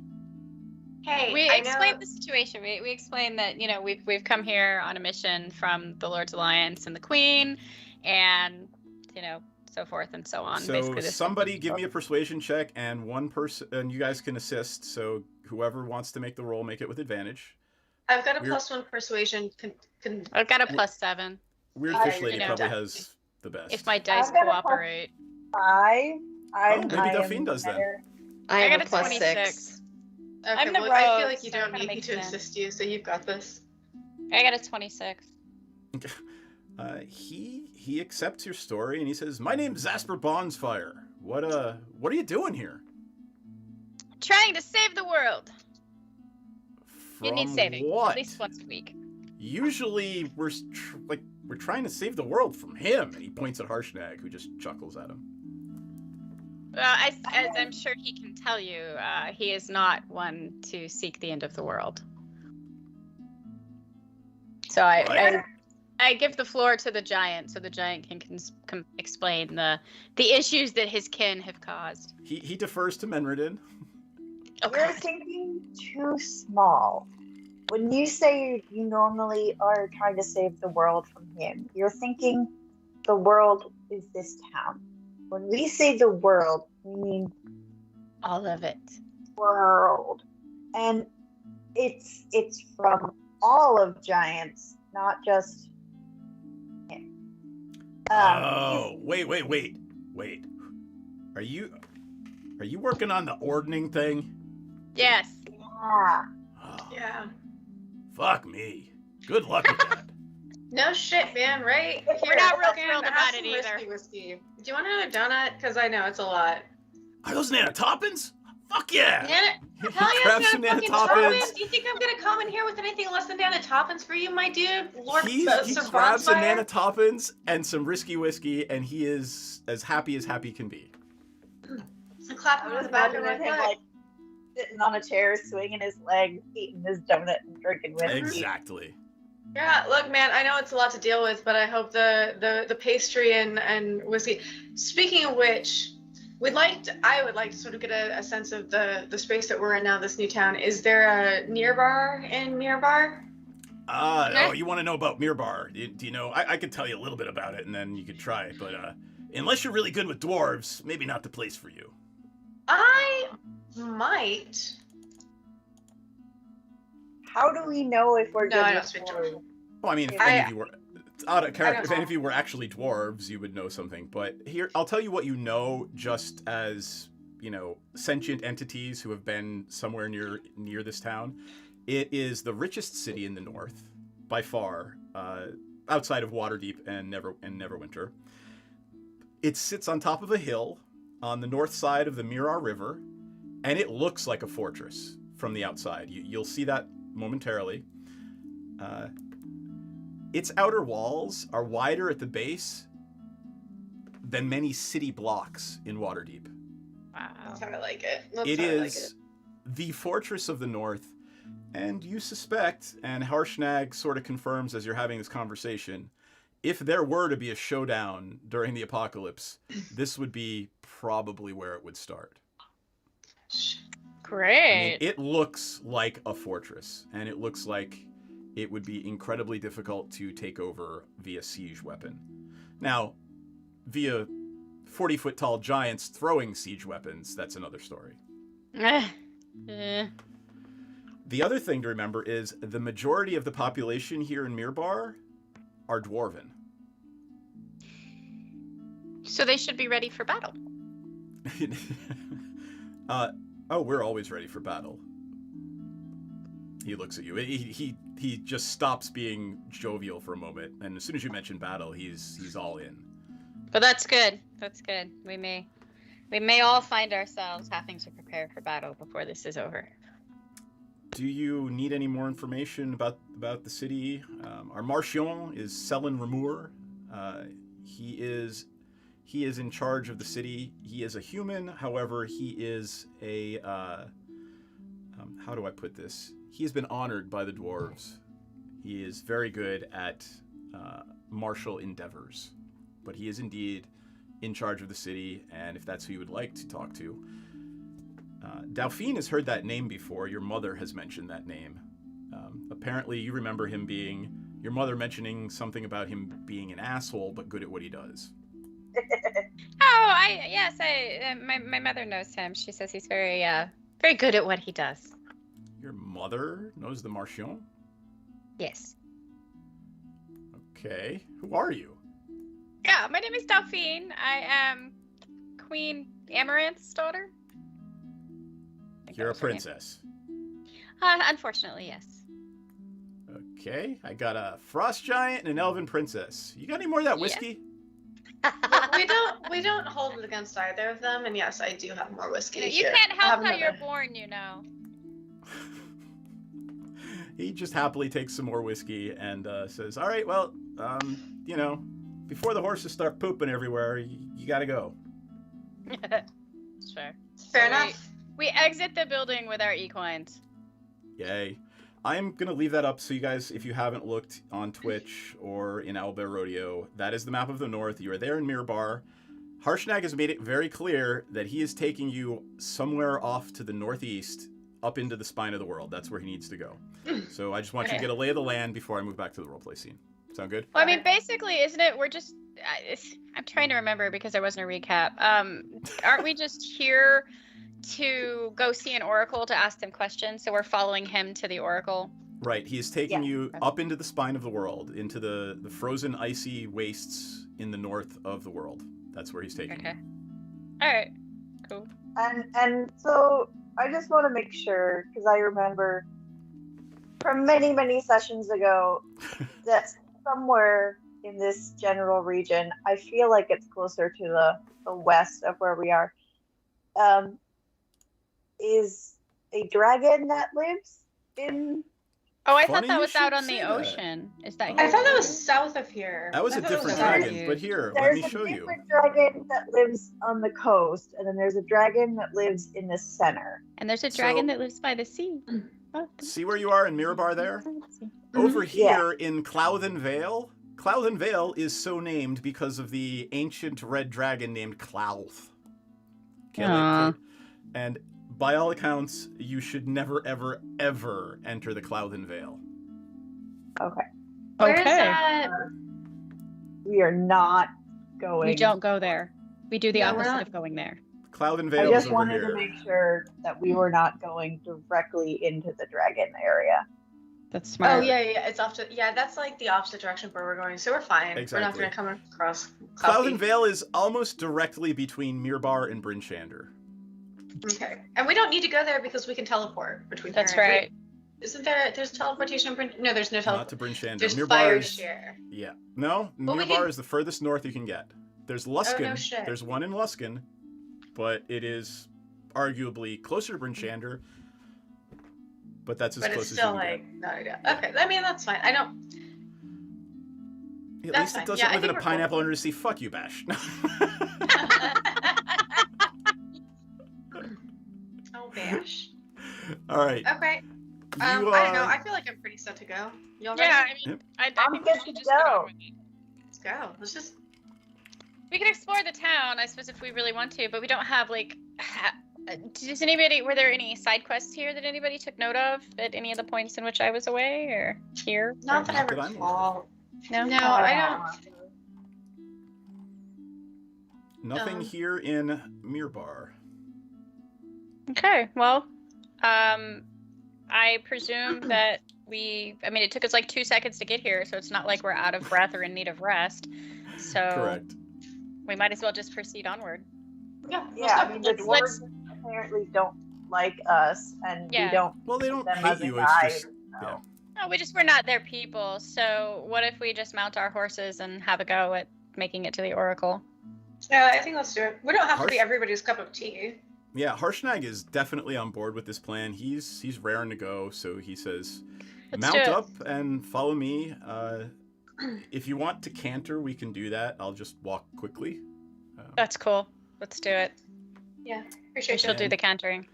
Hey, We I explained know. the situation. We explained that we've come here on a mission from the Lord's Alliance and the Queen, and so forth and so on. So Basically, this somebody give me a persuasion check, and one person, and you guys can assist. So whoever wants to make the roll, make it with advantage. I've got a We're- +1 persuasion. Can I've got a +7. Weird I- Fish Lady you know, probably definitely. has the best. If my dice I've got a cooperate. 5. maybe I am Dauphine does then. better. I I have got a a +6. 26. Okay, I'm the well, I feel rogue, like you so it don't kinda need me makes to sense. assist you, so you've got this. I got a 26. He accepts your story and he says, "My name's Zasper Bonfire. What are you doing here?" Trying to save the world. You need From saving what? at least once a week. Usually we're trying to save the world from him, and he points at Harshnag, who just chuckles at him. Well, as I'm sure he can tell you, he is not one to seek the end of the world. So I give the floor to the giant, so the giant can explain the issues that his kin have caused. He defers to Menredin. Oh, You're God. thinking too small. When you say you normally are trying to save the world from him, you're thinking the world is this town. When we say the world, we mean All of it. world. And it's from all of giants, not just him. Oh, wait. Are you working on the ordning thing? Yes. Yeah. Oh, Yeah. fuck me. Good luck with that. No shit, man, right? We're not real Here, thrilled have about some it either. Risky whiskey. Do you want another donut? Because I know it's a lot. Are those Nana Toppins? Fuck yeah! Nana, He hell yeah, grabs it's some Nana Nana fucking Toppins. Toppins. Do you think I'm gonna come in here with anything less than Nana Toppins for you, my dude? Lord, He Sir grabs a Bonfire? Nana Toppins and some risky whiskey, and he is as happy can be. And clap I him on was the back of imagining the him head. like sitting on a chair, swinging his legs, eating his donut, and drinking whiskey. Exactly. Yeah, look, man, I know it's a lot to deal with, but I hope the pastry and whiskey. Speaking of which, I would like to sort of get a sense of the space that we're in now, this new town. Is there a near bar in Mirbar? Oh, you want to know about Mirbar? Do you know? I could tell you a little bit about it, and then you could try. But unless you're really good with dwarves, maybe not the place for you. I might. How do we know if we're No, good I don't with speak dwarves? Dwarf. Well, I mean, if I- any of you were out of character, if know. any of you were actually dwarves, you would know something. But here, I'll tell you what you know, just as sentient entities who have been somewhere near this town. It is the richest city in the north, by far, outside of Waterdeep and Neverwinter. It sits on top of a hill on the north side of the Mirar River, and it looks like a fortress from the outside. You'll see that momentarily. Its outer walls are wider at the base than many city blocks in Waterdeep. Wow. That's how I like it. It is the fortress of the north, and you suspect, and Harshnag sort of confirms as you're having this conversation, if there were to be a showdown during the apocalypse, this would be probably where it would start. Great. I mean, it looks like a fortress, and it looks like it would be incredibly difficult to take over via siege weapon. Now, via 40-foot tall giants throwing siege weapons, that's another story. Eh. The other thing to remember is the majority of the population here in Mirbar are dwarven. So they should be ready for battle. We're always ready for battle. He looks at you. He just stops being jovial for a moment, and as soon as you mention battle, he's all in. But that's good. That's good. We may all find ourselves having to prepare for battle before this is over. Do you need any more information about the city? Our Marchion is Selin Remour. He is in charge of the city. He is a human, however, he is a how do I put this? He has been honored by the dwarves. He is very good at martial endeavors, but he is indeed in charge of the city, and if that's who you would like to talk to. Dauphine has heard that name before. Your mother has mentioned that name. Apparently, you remember your mother mentioning something about him being an asshole, but good at what he does. My mother knows him. She says he's very good at what he does. Your mother knows the Marchion? Yes. Okay. Who are you? Yeah, my name is Dauphine. I am Queen Amaranth's daughter. I think You're a that was her name. princess. Unfortunately, yes. Okay. I got a frost giant and an elven princess. You got any more of that Yeah. whiskey? we don't hold it against either of them, and yes, I do have more whiskey. You here. can't I help have how you're another. born, you know. He just happily takes some more whiskey and says, all right, well, before the horses start pooping everywhere, you gotta go. Sure. Fair So enough. We exit the building with our equines. Yay. I'm going to leave that up so you guys, if you haven't looked on Twitch or in Owlbear Rodeo, that is the map of the north. You are there in Mirbar. Harshnag has made it very clear that he is taking you somewhere off to the northeast, up into the spine of the world. That's where he needs to go. So I just want you to get a lay of the land before I move back to the roleplay scene. Sound good? Well, I mean, basically, isn't it? We're just. I'm trying to remember because there wasn't a recap. Aren't we just here to go see an oracle to ask them questions? So we're following him to the oracle. Right. He is taking Yeah. you up into the spine of the world, into the frozen, icy wastes in the north of the world. That's where he's taking Okay. you. All right. Cool. And so I just want to make sure, because I remember from many, many sessions ago that somewhere in this general region. I feel like it's closer to the west of where we are. Is a dragon that lives in. Oh, I Funny thought that you was out should on say the that. ocean. Is that I here? thought that was south of here. That was I a thought it different south of dragon, here. but here, There's let me show a you. different dragon that lives on the coast, and then there's a dragon that lives in the center. And there's a dragon So- that lives by the sea. Oh, See where you are in Mirabar there? Mm-hmm. Over here in Clouthen Vale, Clouthen Vale is so named because of the ancient red dragon named Clouth. Aw. And by all accounts, you should never, ever, ever enter the Clouthen Vale. Okay. Where's Okay. that? We are not going. We don't go there. We do the No, we're opposite not. of going there. Clouthen I Vale is just over wanted here. to make sure that we were not going directly into the dragon area. That's smart. Oh yeah, it's off to that's like the opposite direction where we're going, so we're fine. Exactly. We're not gonna come across Clouthen Clouthy. Vale is almost directly between Mirbar and Bryn Shander. Okay, and we don't need to go there because we can teleport between. That's here and- right. Wait, isn't there? There's teleportation. No, there's no Not teleport. to Bryn Shander. There's Mirbar fire is share. yeah. No, Well, we Mirbar can- is the furthest north you can get. There's Luskin. no shit. There's one in Luskin, but it is arguably closer to Bryn Shander. But that's as But close it's still as you like not ideal. Okay, I mean that's fine. I don't. can get. At that's least fine. it doesn't Yeah, I live in think a we're cool. pineapple under the sea. Fuck you, Bash. Oh bash. All right. Okay. You, I don't know. I feel like I'm pretty set to go. Y'all ready? Yeah, I mean, Yep. I I'm think good we should to just get go. on with it. Let's go. Let's just. We can explore the town, I suppose, if we really want to, but we don't have like. Does anybody? Were there any side quests here that anybody took note of at any of the points in which I was away, or here? Not that I Not that I'm recall. No. No, I don't. Nothing here in Mirbar. Okay, well, I presume that I mean, it took us like 2 seconds to get here, so it's not like we're out of breath or in need of rest. So Correct. we might as well just proceed onward. Yeah. Yeah, I mean the let's- dwarves apparently don't like us, and Yeah. we don't Well, they don't them hate as a you. guide. It's just yeah. No, we're not their people. So what if we just mount our horses and have a go at making it to the Oracle? Yeah, I think let's do it. We don't have to Harsh- be everybody's cup of tea. Yeah, Harshnag is definitely on board with this plan. He's raring to go, so he says, Let's "Mount do it. up and follow me. If you want to canter, we can do that. I'll just walk quickly." That's cool. Let's do it. Yeah, We appreciate shall you. do the cantering.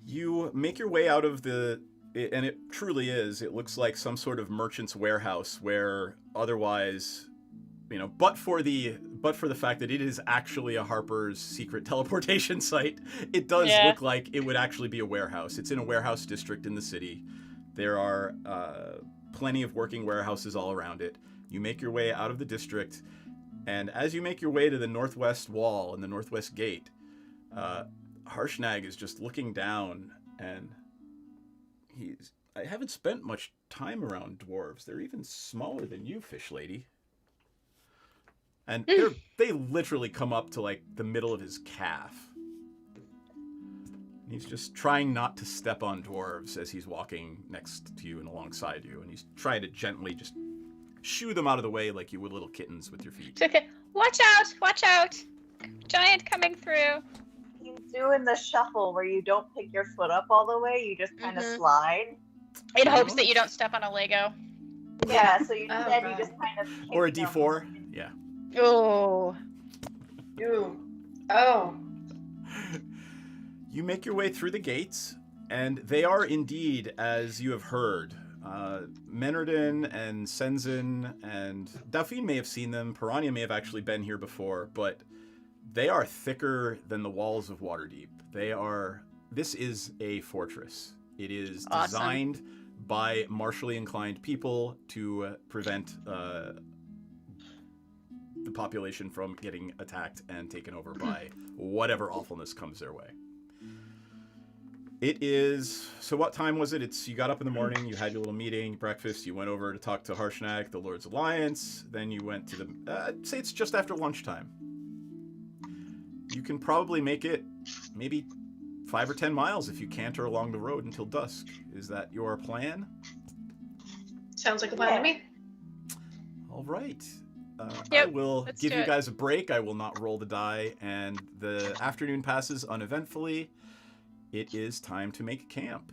You make your way out of and it truly is. It looks like some sort of merchant's warehouse where otherwise, but for the fact that it is actually a Harper's secret teleportation site, it does Yeah. look like it would actually be a warehouse. It's in a warehouse district in the city. There are plenty of working warehouses all around it. You make your way out of the district, and as you make your way to the northwest wall and the northwest gate, Harshnag is just looking down, and I haven't spent much time around dwarves. They're even smaller than you, fish lady. And they literally come up to like the middle of his calf. And he's just trying not to step on dwarves as he's walking next to you and alongside you. And he's trying to gently just shoo them out of the way like you would little kittens with your feet. It's okay. Watch out! Watch out! Giant coming through. He's doing the shuffle where you don't pick your foot up all the way, you just kind of slide. In hopes that you don't step on a Lego. Yeah, so you Oh, then God. you just kind of Or a kick them. D4. Yeah. Oh. Ooh. Oh. You make your way through the gates, and they are indeed, as you have heard, Menardin and Senzin and Dauphine may have seen them. Piranha may have actually been here before, but they are thicker than the walls of Waterdeep. This is a fortress. It is Awesome. designed by martially inclined people to prevent the population from getting attacked and taken over by whatever awfulness comes their way. It is, so what time was it? You got up in the morning, you had your little meeting, breakfast, you went over to talk to Harshnag, the Lord's Alliance, then you went to the, I'd say it's just after lunchtime. You can probably make it maybe 5 or 10 miles if you canter along the road until dusk. Is that your plan? Sounds like a plan to me. All right. I Yep, will let's give do you it. guys a break. I will not roll the die, and the afternoon passes uneventfully. It is time to make camp.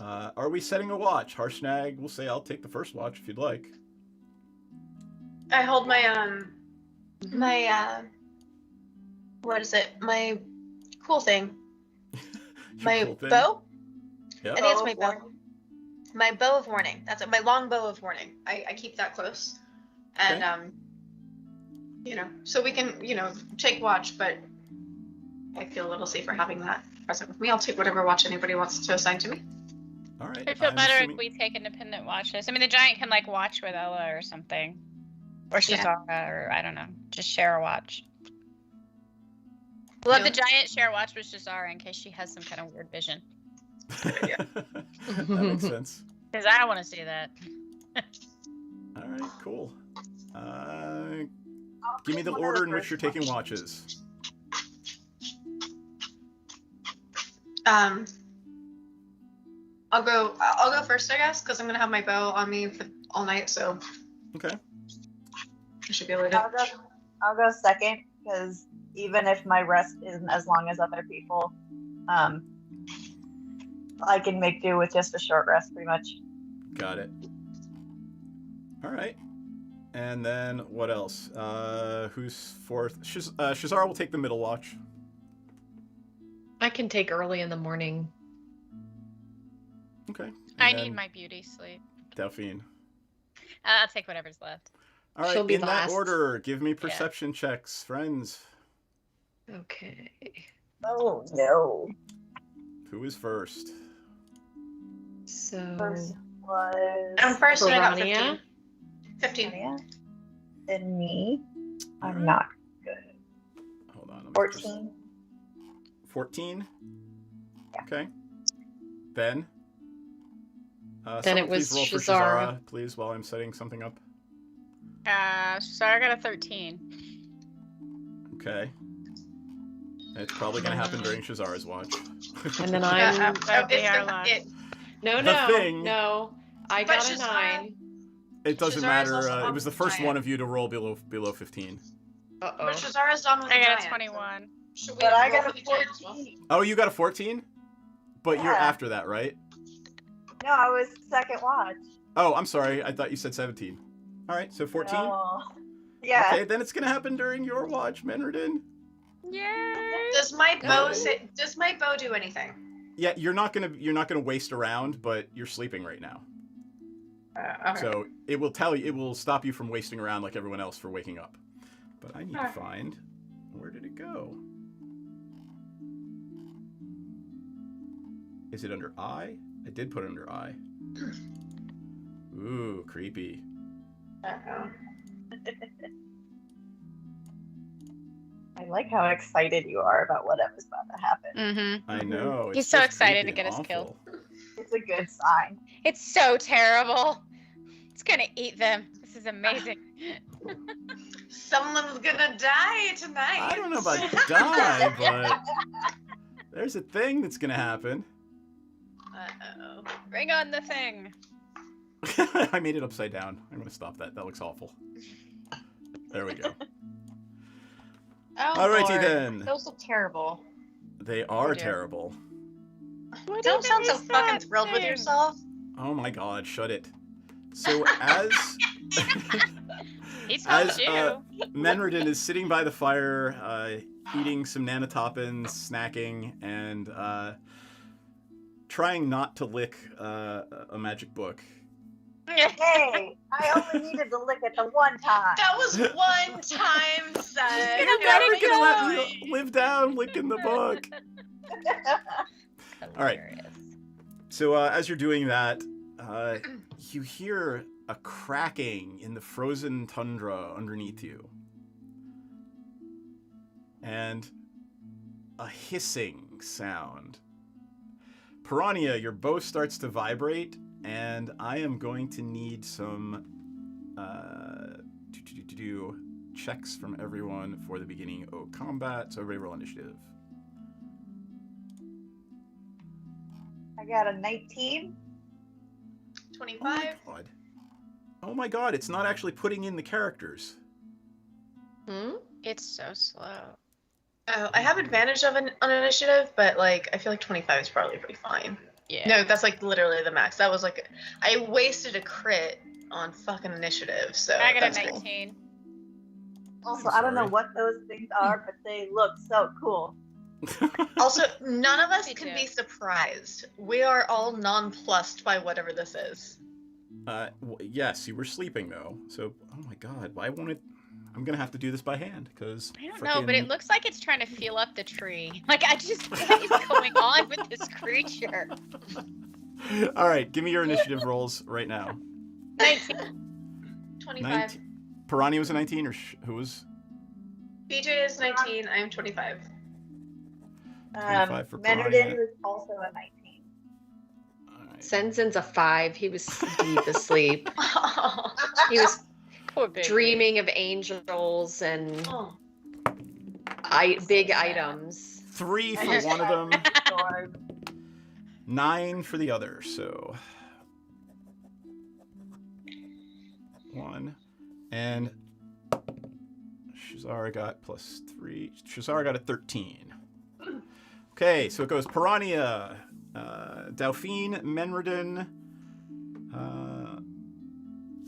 Are we setting a watch? Harshnag will say, I'll take the first watch if you'd like. I hold my what is it? My cool thing. Your My cool thing? bow? Yep. I think it's Bow my of bow. warning. My bow of warning. That's it. My long bow of warning. I keep that close. And so we can, take watch, but I feel a little safer having that present with me. I'll take whatever watch anybody wants to assign to me. All right. I feel I'm better assuming- if we take independent watches. I mean, the giant can like watch with Ella or something, or Yeah. Shazara, or I don't know, just share a watch. We'll have the giant share a watch with Shazara in case she has some kind of weird vision. That makes sense. Because I don't want to see that. All right, cool. I'll Give me take the one of order in which first you're taking watches. watches. I'll go first, I guess, because I'm gonna have my bow on me for all night, so Okay. I should be able to. I'll go second because even if my rest isn't as long as other people, I can make do with just a short rest, pretty much. Got it. All right. And then what else? Who's fourth? Shazara will take the middle watch. I can take early in the morning. Okay. And I then need my beauty sleep. Dauphine. I'll take whatever's left. All right. She'll be In that last. order, give me perception checks, friends. Okay. Oh no. Who is first? So First was I'm first, and I got Piranha? 15. Tanya, then me. All I'm right. not good. Hold on. let me 14. 14? Yeah. Okay. Then? Then someone it was please roll for Shazara. please, while I'm setting something up. Shazara got a 13. Okay. It's probably going to happen during Shazara's watch. and then That'd be It's our the- luck. it- no, The thing- no. I But got a Shazara- 9. It doesn't Shazara's matter. also It on was the the first giant. one of you to roll below 15. Uh But oh. Shazara's done with I the got a giant, 21. So should we But I roll got for a the giant as well? 14. Oh, you got a 14? But you're Yeah. after that, right? No, I was second watch. Oh, I'm sorry. I thought you said 17. All right, so 14? Oh. Yeah. Okay, then it's going to happen during your watch, Menredin. Yay! Does my bow Okay. does my bow do anything? Yeah, you're not gonna waste around, but you're sleeping right now. Okay. So it will stop you from wasting around like everyone else for waking up. But I need to Alright. find, where did it go? Is it under I? I did put it under I. Ooh, creepy. Uh-oh. I like how excited you are about whatever's about to happen. Mm-hmm. I know. He's it's so just excited creepy to get and us killed. awful. It's a good sign. It's so terrible. It's gonna eat them. This is amazing. Someone's gonna die tonight. I don't know about die, but there's a thing that's gonna happen. Uh-oh. Bring on the thing. I made it upside down. I'm gonna stop that. That looks awful. There we go. Oh, Alrighty Lord. then. Those look terrible. They are dear. terrible. What Don't even sound so is fucking that thrilled with thing? yourself. Oh my god, shut it. So as He told as you. Menredin is sitting by the fire, eating some nanotopins, snacking, and trying not to lick a magic book. Hey, I only needed to lick it the one time. That was one time, son. gonna You're let never it gonna let go. me live down licking the book. All right. Hilarious. So as you're doing that, you hear a cracking in the frozen tundra underneath you. And a hissing sound. Piranha, your bow starts to vibrate, and I am going to need some checks from everyone for the beginning of combat. So everybody roll initiative. I got a 19. Oh 25. my god. Oh my god, it's not actually putting in the characters. It's so slow. Oh, I have advantage on initiative, but like I feel like 25 is probably pretty fine. Yeah. No, that's like literally the max. That was like I wasted a crit on fucking initiative, so I got a that's cool. 19. Also, I'm I don't know sorry. what those things are, but they look so cool. Also, none of us Me can too. be surprised. We are all nonplussed by whatever this is. Yes, you were sleeping though. So, oh my god, why won't it? I'm gonna have to do this by hand because I don't know, but it looks like it's trying to feel up the tree. Like, what is going on with this creature? All right, give me your initiative rolls right now. 25. 19. Piranha was a 19, or who was? BJ is 19. I am 25. 25 for Menardin Piranha. was also a 19. All right. Sensen's a 5. He was deep asleep. Oh. He was Poor baby. dreaming of angels and Oh. big sad. items. 3 for one of them, Or 9 for the other. So 1, and Shazara got +3. Shazara got a 13. Okay, so it goes Piranha, Dauphine, Menredin,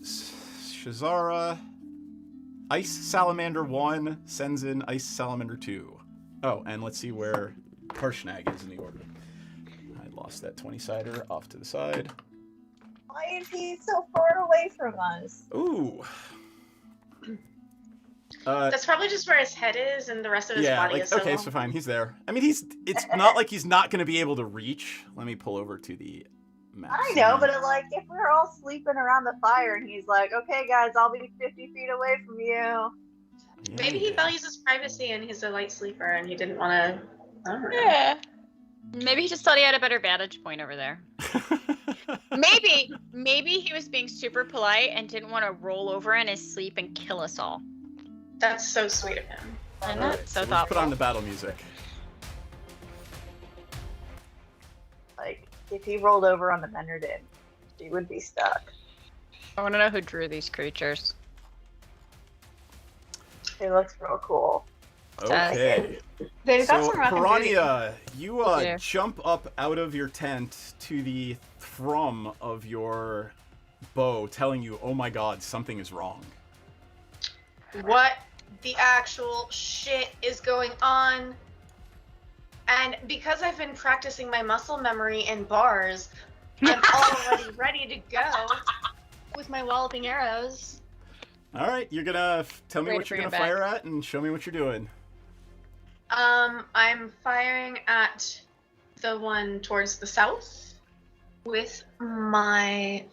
Shazara, Ice Salamander 1, Senzen, Ice Salamander 2. Oh, and let's see where Harshnag is in the order. I lost that 20-sider off to the side. why is he so far away from us? Ooh. That's probably just where his head is, and the rest of his Yeah, body like, is so okay, long. so fine, he's there. I mean, it's not like he's not going to be able to reach. Let me pull over to the map. I know, but like if we're all sleeping around the fire and he's like, okay guys, I'll be 50 feet away from you. Yeah, Maybe he did. values his privacy and he's a light sleeper and he didn't want to. I don't know. Yeah. Maybe he just thought he had a better vantage point over there. Maybe he was being super polite and didn't want to roll over in his sleep and kill us all. That's so sweet of him. And Alright, that's so let's put on thoughtful. the battle music. Like if he rolled over on the Menardin, he would be stuck. I want to know who drew these creatures. It looks real cool. Okay. They've got So, some rock and beauty. Piranha, you Yeah. jump up out of your tent to the thrum of your bow, telling you, oh my god, something is wrong. What the actual shit is going on? And because I've been practicing my muscle memory in bars, I'm already ready to go with my walloping arrows. All right, you're gonna tell me Ready what to you're bring gonna it back. fire at and show me what you're doing. I'm firing at the one towards the south with my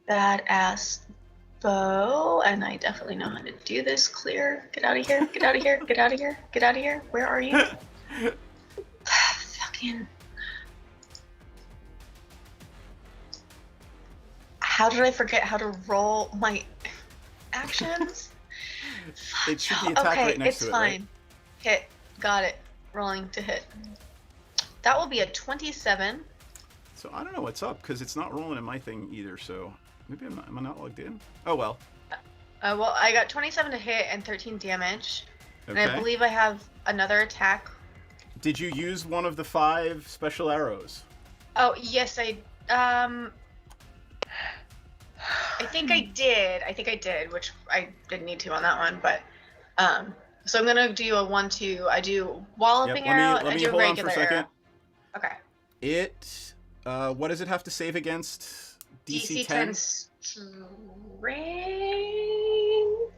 badass bow, and I definitely know how to do this. Clear. Get out of here. Get out of here. Get out of here. Get out of here. Where are you? Fucking. How did I forget how to roll my actions? It should be attack Okay, right next it's to it, fine. right? Hit. Got it. Rolling to hit. That will be a 27. So I don't know what's up because it's not rolling in my thing either. So maybe am I not logged in? Oh well. Well, I got 27 to hit and 13 damage. Okay. And I believe I have another attack. Did you use one of the 5 special arrows? Oh, yes, I think I did, which I didn't need to on that one, but so I'm gonna do a 1-2. I do walloping arrow and let I me do hold on regular for a second. arrow. Okay. It what does it have to save against? DC 10? strength,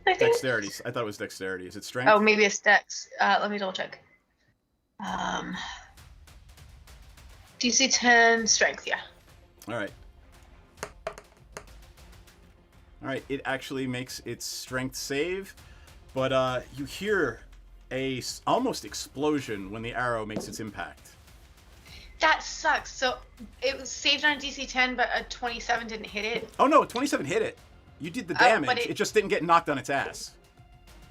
I think. Dexterity. I thought it was dexterity. Is it strength? Oh, maybe it's dex. Let me double check. DC 10 strength, yeah. All right. All right. It actually makes its strength save, but you hear a almost explosion when the arrow makes its impact. That sucks. So it was saved on a DC 10, but a 27 didn't hit it. Oh no, 27 hit it. You did the Oh, damage. but It it- just didn't get knocked on its ass.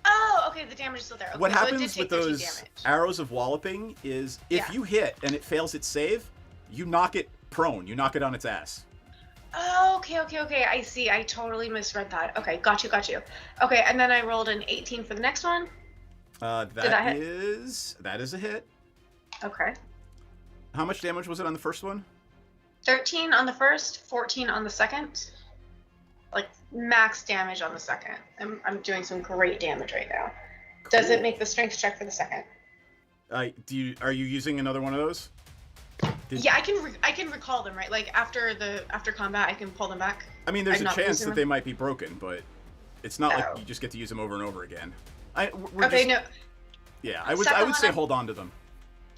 Oh, okay, the damage is still there. Okay, What so it did happens take with 13 those damage. arrows of walloping is if Yeah. you hit and it fails its save, you knock it prone. You knock it on its ass. Oh, okay. I see. I totally misread that. Okay, got you. Okay, and then I rolled an 18 for the next one. That that hit? that is a hit. Okay. How much damage was it on the first one? 13 on the first, 14 on the second. Like max damage on the second. I'm doing some great damage right now. Does it Cool. make the strength check for the second? Are you using another one of those? Yeah, I can recall them, right? Like after combat, I can pull them back. I mean, there's I'm a not chance losing that them. they might be broken, but it's not Oh. like you just get to use them over and over again. No. Yeah, I would Second say one, hold on to them.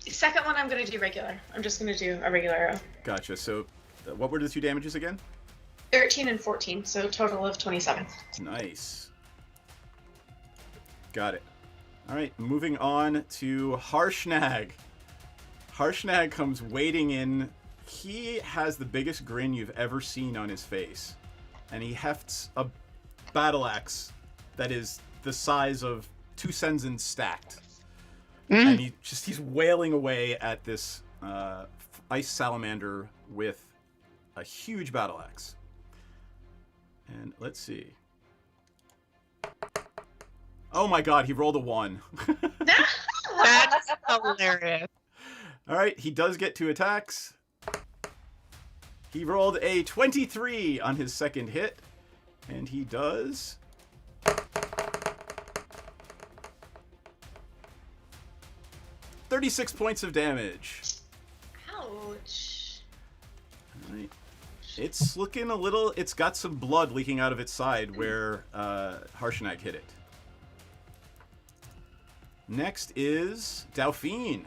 Second one, I'm gonna do regular. I'm just gonna do a regular arrow. Gotcha. So, what were the 2 damages again? 13 and 14, so total of 27. Nice. Got it. All right, moving on to Harshnag. Harshnag comes wading in. He has the biggest grin you've ever seen on his face, and he hefts a battle axe that is the size of 2 Senzins stacked. And he's wailing away at this ice salamander with a huge battle axe. And let's see. Oh my god, he rolled a 1. That's hilarious. All right, he does get 2 attacks. He rolled a 23 on his second hit, and he does 36 points of damage. Ouch. All right. It's looking a little... It's got some blood leaking out of its side where Harshnag hit it. Next is Dauphine.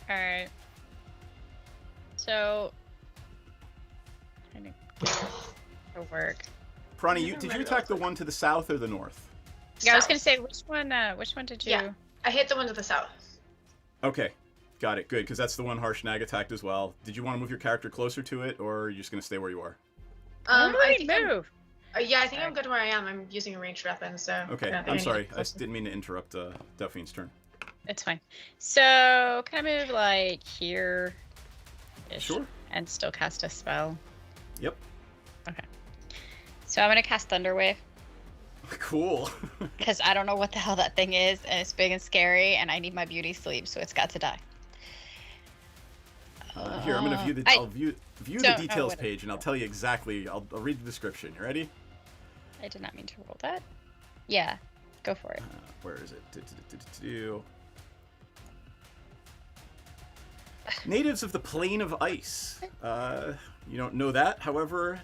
Alright. So trying to work. Prani, did you attack the one to the south or the north? Yeah, I was gonna South. say which one did you Yeah. I hit the one to the south. Okay. Got it. Good, because that's the one Harshnag attacked as well. Did you want to move your character closer to it, or are you just going to stay where you are? Why do I we think I'm- move? yeah, I think I'm good where I am. I'm using a ranged weapon, so. Okay, I don't think I I'm need sorry. to I close didn't mean to interrupt Delphine's turn. It's fine. So can I move like here? Sure. And still cast a spell. Yep. Okay. So I'm gonna cast Thunderwave Cool. because I don't know what the hell that thing is, and it's big and scary, and I need my beauty sleep, so it's got to die. Here, I'm going to view the I'll view So- the oh, details whatever. page, and I'll tell you exactly. I'll read the description. You ready? I did not mean to roll that. Yeah, go for it. Where is it? Natives of the Plain of Ice. You don't know that. However,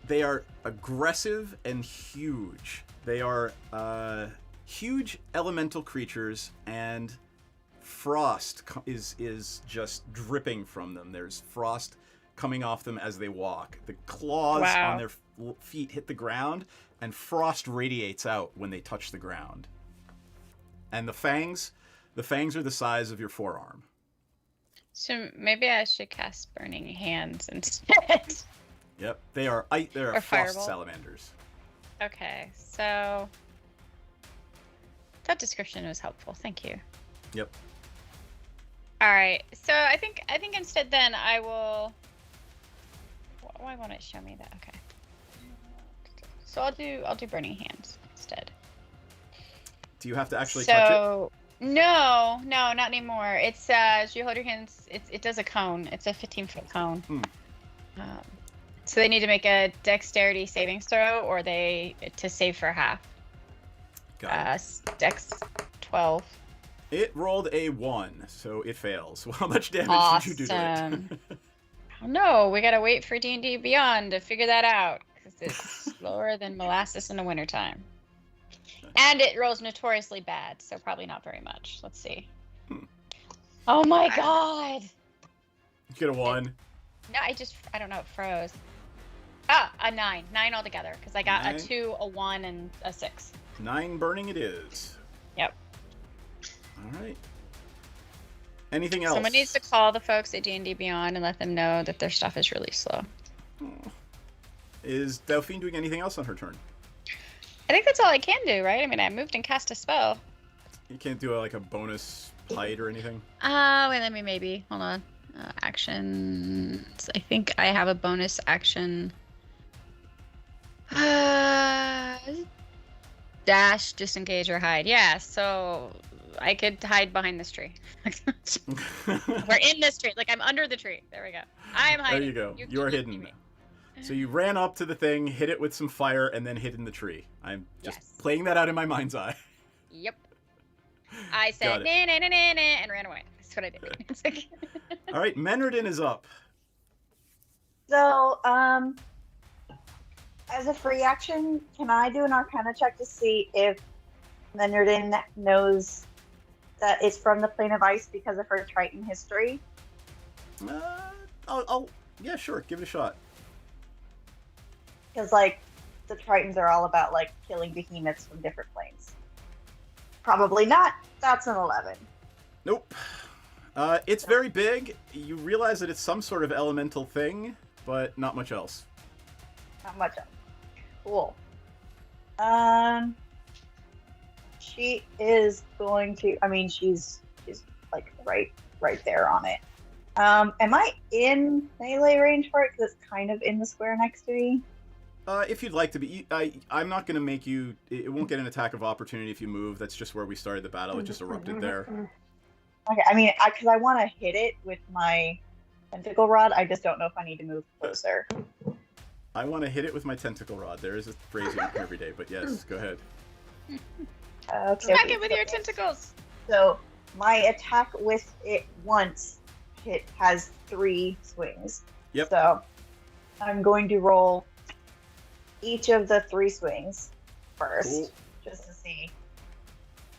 they are aggressive and huge. They are huge elemental creatures, and frost is just dripping from them. There's frost coming off them as they walk. The claws Wow. on their feet hit the ground, and frost radiates out when they touch the ground. And the fangs are the size of your forearm. So maybe I should cast Burning Hands instead. Yep, they are Or frost Firebolt. salamanders. Okay, so that description was helpful. Thank you. Yep. All right, so I think instead then I will. Why won't it show me that? Okay. So I'll do Burning Hands instead. Do you have to actually touch So no, not anymore. It's as you hold your hands, it does a cone. It's a 15-foot cone. Hmm. So they need to make a dexterity saving throw, or they to save for half. it? Got it. Dex 12. It rolled a 1, so it fails. Well, how much damage did you do to Awesome. it? Oh, no, we gotta wait for D&D Beyond to figure that out, because it's slower than molasses in the wintertime. And it rolls notoriously bad, so probably not very much. Let's see. Hmm. Oh my god! You get a 1. No, I don't know, it froze. Ah, a 9. 9 altogether, because I got 9. a 2, a 1, and a 6. 9 burning it is. Yep. All right. Anything else? Someone needs to call the folks at D&D Beyond and let them know that their stuff is really slow. Is Dauphine doing anything else on her turn? I think that's all I can do, right? I mean, I moved and cast a spell. You can't do like a bonus hide or anything? Wait, let me maybe. Hold on. Actions. I think I have a bonus action. Dash, disengage, or hide. Yeah, so I could hide behind this tree. We're in this tree. Like, I'm under the tree. There we go. I am hiding. There you go. You You are can't see hidden. me. So you ran up to the thing, hit it with some fire, and then hid in the tree. I'm just Yes. playing that out in my mind's eye. Yep. I Got said, it. nah, nah, nah, nah, nah, and ran away. That's what I did. It's like- All right, Menardin is up. So, as a free action, can I do an Arcana check to see if Menardin knows that it's from the plane of ice because of her Triton history? Yeah, sure, give it a shot. Because, like, the Tritons are all about, like, killing behemoths from different planes. Probably not. That's an 11. Nope. It's very big. You realize that it's some sort of elemental thing, but not much else. Not much else. Cool. She is going to. I mean, she's like right there on it. Am I in melee range for it? Because it's kind of in the square next to me. If you'd like to be, I'm not going to make you. It won't get an attack of opportunity if you move. That's just where we started the battle. It just erupted there. Okay, I mean, because I want to hit it with my tentacle rod. I just don't know if I need to move closer. I want to hit it with my tentacle rod. There is a phrase you hear every day, but yes, go ahead. Okay. Smack it with your tentacles. So my attack with it once has 3 swings. Yep. So I'm going to roll each of the 3 swings first, Cool. just to see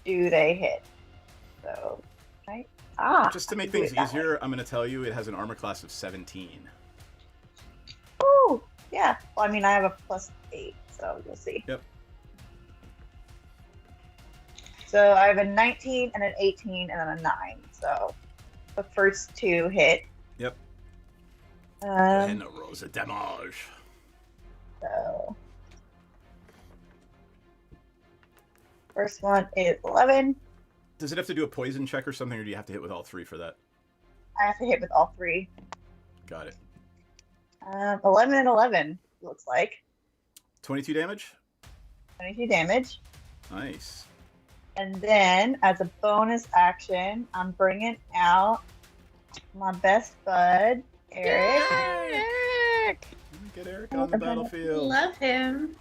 do they hit. So right. Just to make I can do things it that way. easier, I'm going to tell you it has an armor class of 17. Ooh, yeah. Well, I mean, I have a +8, so we'll see. Yep. So I have a 19 and an 18 and then a 9. So the first 2 hit. Yep. Um, And a rose of damage. so first one is 11. Does it have to do a poison check or something, or do you have to hit with all 3 for that? I have to hit with all 3. Got it. 11 and 11 looks like 22 damage? 22 damage. Nice. And then, as a bonus action, I'm bringing out my best bud, Eric. Eric! Get Eric on the battlefield. Love him.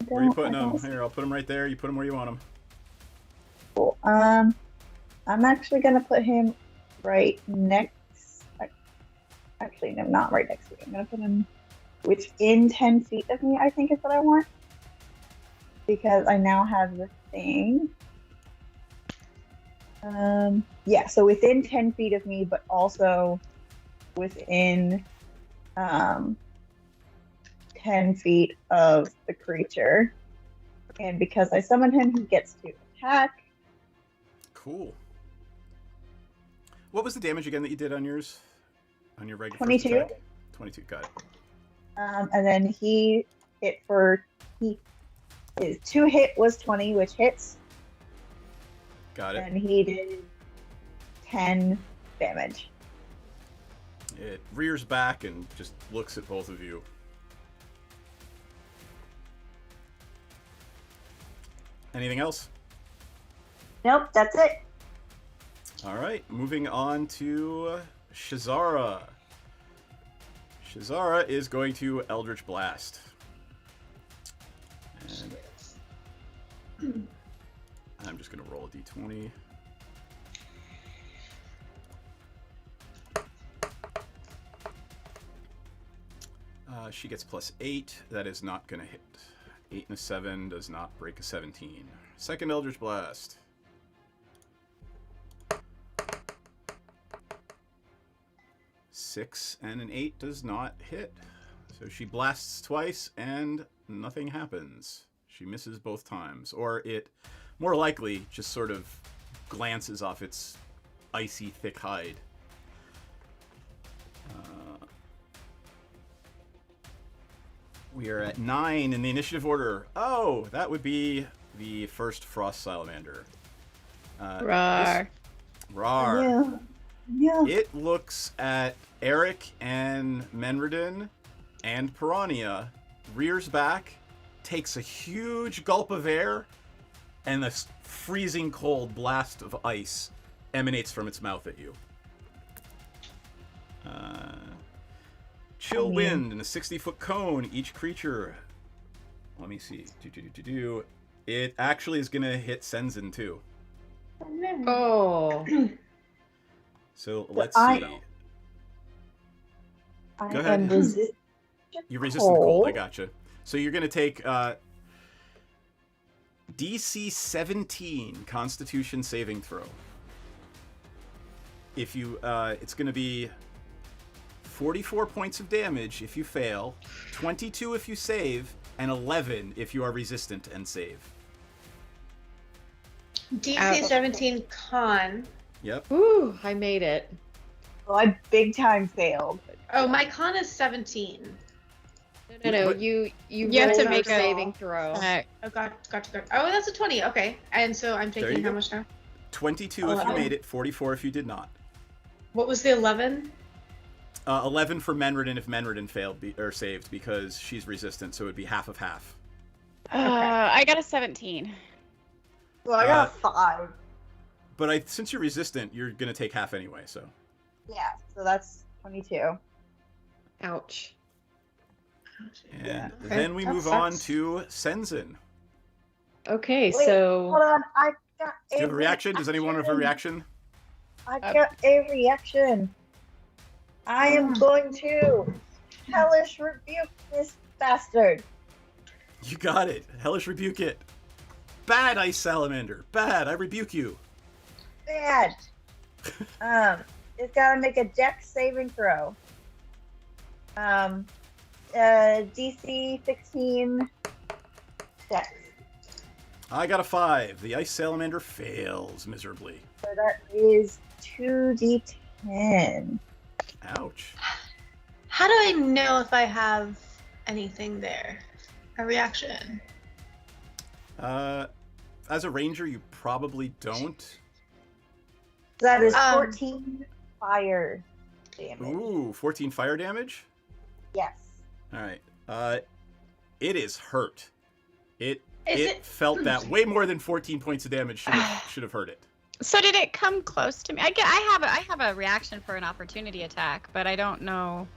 Where are you putting him? Here, I'll put him right there. You put him where you want him. Cool. I'm actually gonna put him right next. Actually, no, not right next to me. I'm gonna put him within 10 feet of me. I think is what I want, because I now have the thing. Yeah, so within 10 feet of me, but also within 10 feet of the creature. And because I summoned him, he gets to attack. Cool. What was the damage again that you did on yours? On your regular 22. First attack? 22, got it. And then he hit for his 2 hit was 20, which hits, Got it. and he did 10 damage. It rears back and just looks at both of you. Anything else? Nope, that's it. All right, moving on to Shazara. Shazara is going to Eldritch Blast. And I'm just going to roll a d20. She gets +8. That is not going to hit. 8 and a 7 does not break a 17. Second Eldritch Blast. 6 and an 8 does not hit. So she blasts twice and nothing happens. She misses both times. Or it, more likely, just sort of glances off its icy, thick hide. We are at 9 in the initiative order. Oh, that would be the first Frost Salamander. Rawr. Rawr. Yeah. No. It looks at Eric and Menredin and Piranha, rears back, takes a huge gulp of air, and a freezing cold blast of ice emanates from its mouth at you. Chill wind in a 60-foot cone. Each creature. Let me see. It actually is going to hit Senzin too. Oh. So let's see. I Go am ahead. resistant. You resist the cold. I gotcha. So you're going to take DC 17 Constitution saving throw. If you, it's going to be 44 points of damage if you fail, 22 if you save, and 11 if you are resistant and save. DC 17 con. Yep. Ooh, I made it. Well, I big time failed. Oh, my con is 17. No, But- you have to roll make your a- saving throw. Oh, gotcha. Oh, that's a 20. Okay. And so I'm There taking you how go. much now? 22 if you 11. made it, 44 if you did not. What was the 11? 11 for Menredin if Menredin failed or saved because she's resistant, so it would be half of half. I got a 17. Well, I got a 5. But since you're resistant, you're going to take half anyway, so. Yeah, so that's 22. Ouch. And Yeah. Okay, then we that move on sucks. to Senzin. Okay, Wait, so Hold on, I got Do you have a reaction? Does anyone have a reaction? I got a reaction. I am going to hellish rebuke this bastard. You got it. Hellish rebuke it. Bad, Ice Salamander. Bad. I rebuke you. Bad. It's got to make a dex saving throw. DC 16 dex. I got a 5. The Ice Salamander fails miserably. So that is 2d10. Ouch. How do I know if I have anything there? A reaction. As a ranger, you probably don't. That is Um, 14 fire damage. Ooh, 14 fire damage? Yes. All right. It is hurt. Is It it? felt that way more than 14 points of damage should have hurt it. So did it come close to me? I have a reaction for an opportunity attack, but I don't know.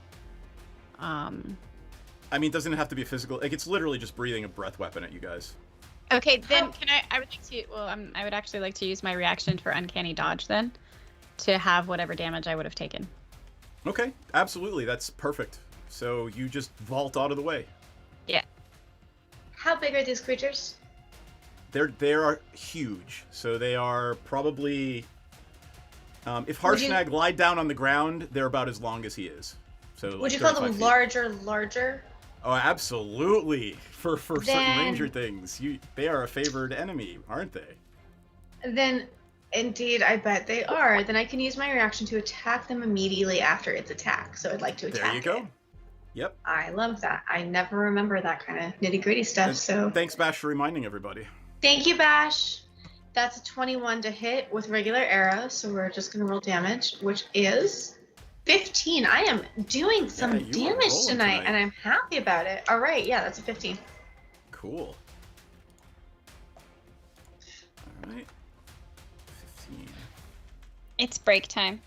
I mean, doesn't it have to be physical? Like, it's literally just breathing a breath weapon at you guys. Okay, then can I? I would like to. Well, I would actually like to use my reaction for uncanny dodge then, to have whatever damage I would have taken. Okay, absolutely. That's perfect. So you just vault out of the way. How big are these creatures? They are huge. So they are probably. If Would you- Harshnag lied down on the ground, they're about as long as he is. So Would like you call 35 them feet. larger? Oh, absolutely. For certain Then- ranger things, they are a favored enemy, aren't they? Then, indeed, I bet they are. Then I can use my reaction to attack them immediately after its attack. So I'd like to attack There you go. it. Yep. I love that. I never remember that kind of nitty-gritty stuff. And So thanks, Bash, for reminding everybody. thank you, Bash. That's a 21 to hit with regular arrows. So we're just going to roll damage, which is 15. I am doing some Yeah, you are damage rolling tonight, and I'm happy about it. All right. Yeah, that's a 15. Cool. All right. 15. It's break time.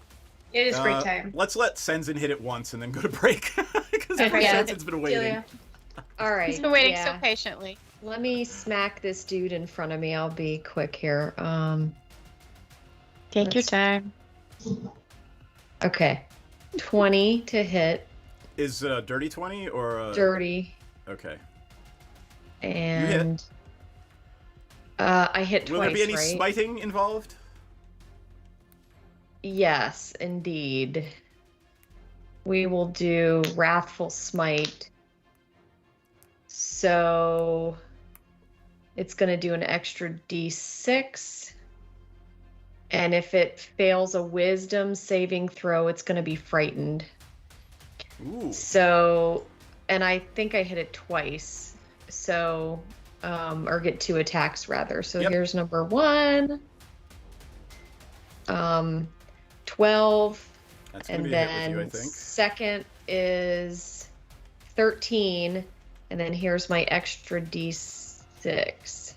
It is break time. Let's let Senzin hit it once and then go to break. Because poor Yeah. Senzin's been waiting. Celia. all right. He's been waiting yeah. so patiently. Let me smack this dude in front of me. I'll be quick here. Take your Let's- time. Okay. 20 to hit, Is dirty 20 or dirty, Okay. and I hit Will twice, there be any right? smiting involved? Yes, indeed. We will do Wrathful Smite. So it's going to do an extra d6. And if it fails a wisdom saving throw, it's going to be frightened. Ooh. So, and I think I hit it twice. So, or get 2 attacks rather. So Yep. here's number 1. 12. That's going to And be a hit with then you, I think. second is 13. And then here's my extra d6.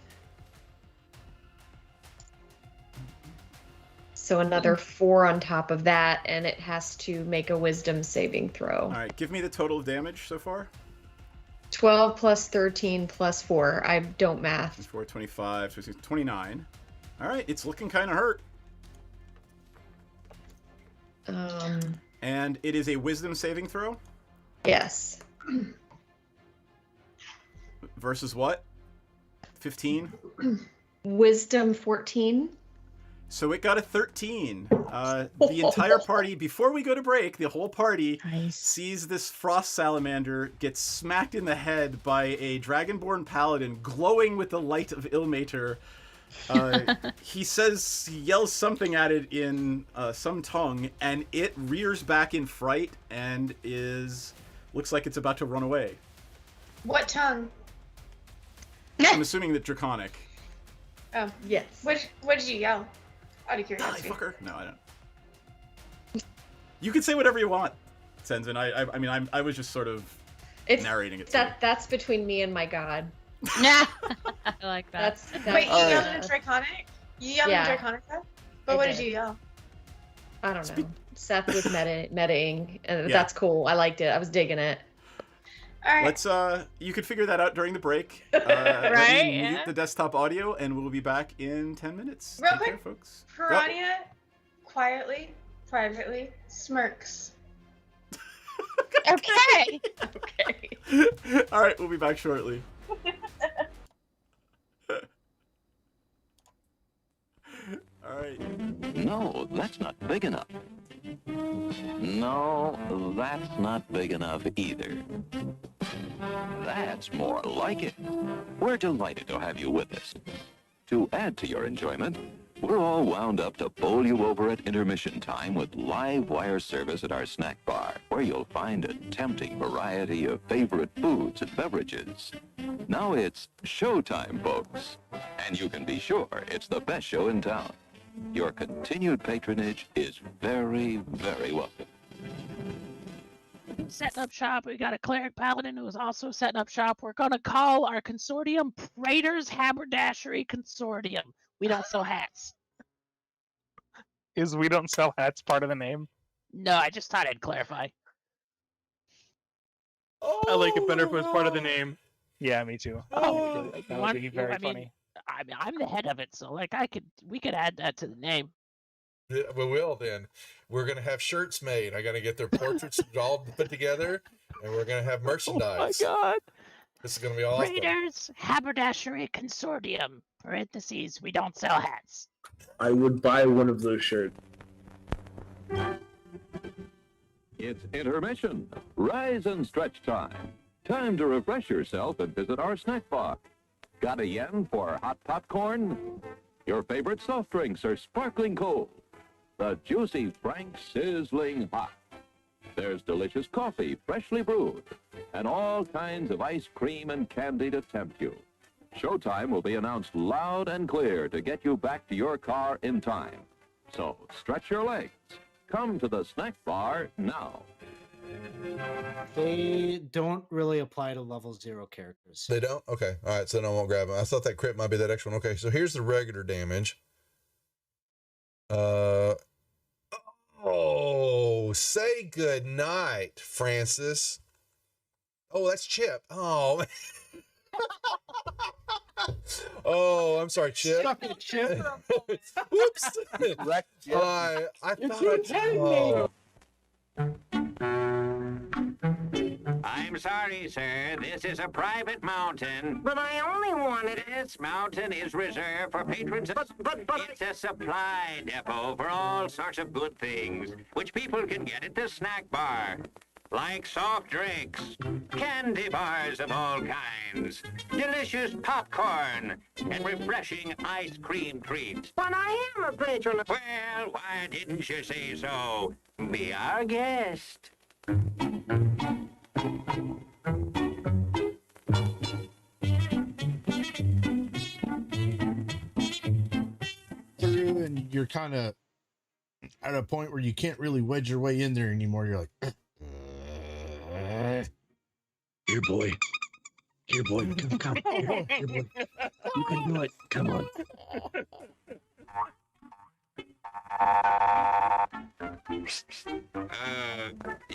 So another 4 on top of that, and it has to make a wisdom saving throw. All right, give me the total of damage so far. 12 plus 13 plus 4. I don't math. 24, 25, so it's 29. All right, it's looking kind of hurt. And it is a wisdom saving throw? Yes. Versus what? 15? Wisdom 14. So it got a 13. The entire party, before we go to break, the whole party sees this frost salamander get smacked in the head by a dragonborn paladin glowing with the light of Ilmater. He yells something at it in some tongue, and it rears back in fright and looks like it's about to run away. What tongue? I'm assuming that Draconic. Oh, yes. What did you yell? Out of Die, curiosity. fucker. No, I don't. You can say whatever you want, Senzin. I mean, I was just sort of narrating it. That's between me and my god. Yeah, I like that. Wait, you yelled in Draconic? You yelled in Draconic? But what did you yell? I don't know. Seth was metaing, and that's cool. I liked it. I was digging it. All right. Let's you could figure that out during the break. Right, Let me mute yeah. the desktop audio, and we'll be back in 10 minutes. Real Take quick, care, folks. Piranha quietly, privately smirks. Okay. Okay. All right, we'll be back shortly. All right. No, that's not big enough. No, that's not big enough either. That's more like it. We're delighted to have you with us. To add to your enjoyment, we're all wound up to bowl you over at intermission time with live wire service at our snack bar, where you'll find a tempting variety of favorite foods and beverages. Now it's showtime, folks. And you can be sure it's the best show in town. Your continued patronage is very, very welcome. Setting up shop. We got a cleric paladin who is also setting up shop. We're going to call our consortium Praetor's Haberdashery Consortium. We don't sell hats. Is we don't sell hats part of the name? No, I just thought I'd clarify. I like it better if it was part of the name. Yeah, me too. Oh, that would be very funny. I mean, I'm the head of it, so like we could add that to the name. Yeah, we will then. We're gonna have shirts made. I gotta get their portraits all put together, and we're gonna have merchandise. Oh my god! This is gonna be awesome. Praetor's Haberdashery Consortium. Parentheses. We don't sell hats. I would buy one of those shirts. It's intermission. Rise and stretch time. Time to refresh yourself and visit our snack bar. Got a yen for hot popcorn? Your favorite soft drinks are sparkling cold. The juicy Frank sizzling hot. There's delicious coffee, freshly brewed, and all kinds of ice cream and candy to tempt you. Showtime will be announced loud and clear to get you back to your car in time. So stretch your legs. Come to the snack bar now. They don't really apply to level 0 characters. They don't? Okay. All right. So then I won't grab them. I thought that crit might be that extra one. Okay. So here's the regular damage. Oh, say good night, Francis. Oh, that's Chip. Oh, oh, I'm sorry, Chip. Suck it, Chip. Whoops. I thought. I'm sorry, sir. This is a private mountain. But I only wanted this mountain is reserved for patrons. But it's a supply depot for all sorts of good things, which people can get at the snack bar. Like soft drinks, candy bars of all kinds, delicious popcorn, and refreshing ice cream treats. But I am a patron. Well, why didn't you say so? Be our guest. Through and you're kind of at a point where you can't really wedge your way in there anymore. You're like, Here, boy. Here, boy. Come. Here, boy. You can do it. Come on.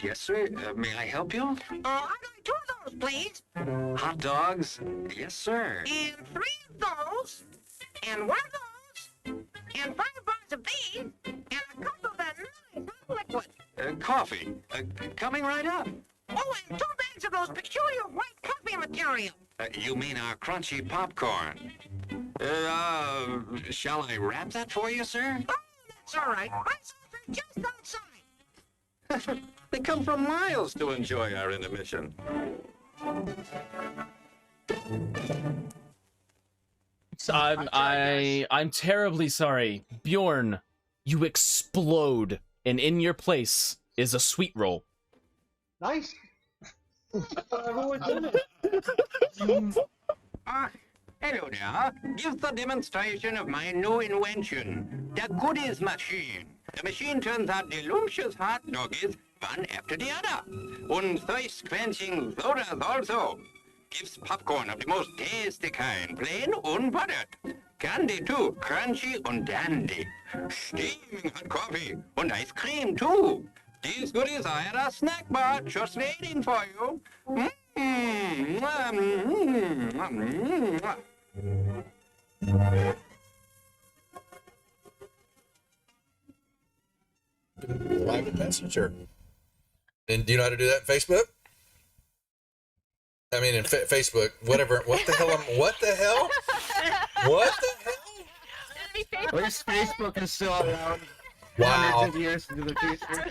Yes, sir. May I help you? I'd like 2 of those, please. Hot dogs? Yes, sir. And 3 of those. And 1 of those. And 5 bars of these. And a couple of that nice hot liquid. Coffee. Coming right up. Oh, and 2 bags of those peculiar white coffee material. You mean our crunchy popcorn? Shall I wrap that for you, sir? Oh, that's all right. My sauce is just outside. They come from miles to enjoy our intermission. I'm terribly sorry. Bjorn, you explode, and in your place is a sweet roll. Nice. Hello there. Give the demonstration of my new invention, the goodies machine. The machine turns out delicious hot doggies one after the other. And thirst-quenching sodas also. Gives popcorn of the most tasty kind, plain unbuttered. Candy too, crunchy and dandy. Steaming hot coffee and ice cream too. These goodies are at our snack bar just waiting for you. private messenger. And do you know how to do that in Facebook? I mean, in Facebook, whatever. What the hell? What the hell? What the hell? At least Facebook is still around. Wow. Hundreds of years into the future.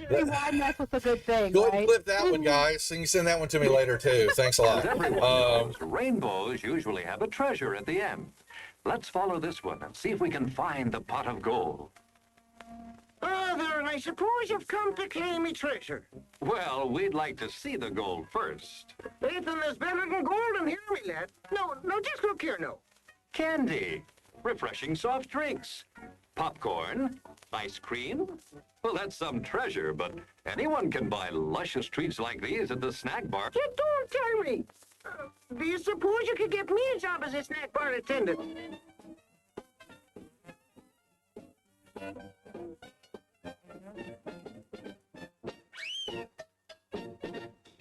Rewind, that's what's a good thing, Go ahead and right? clip that one, guys. And you send that one to me later, too. Thanks a lot. As everyone knows, rainbows usually have a treasure at the end. Let's follow this one and see if we can find the pot of gold. Oh, there, and I suppose you've come to claim me treasure. Well, we'd like to see the gold first. Ethan, there's better than gold in here, me lad. No, just look here, no. Candy, refreshing soft drinks, popcorn, ice cream. Well, that's some treasure, but anyone can buy luscious treats like these at the snack bar. You don't tell me. Do you suppose you could get me a job as a snack bar attendant?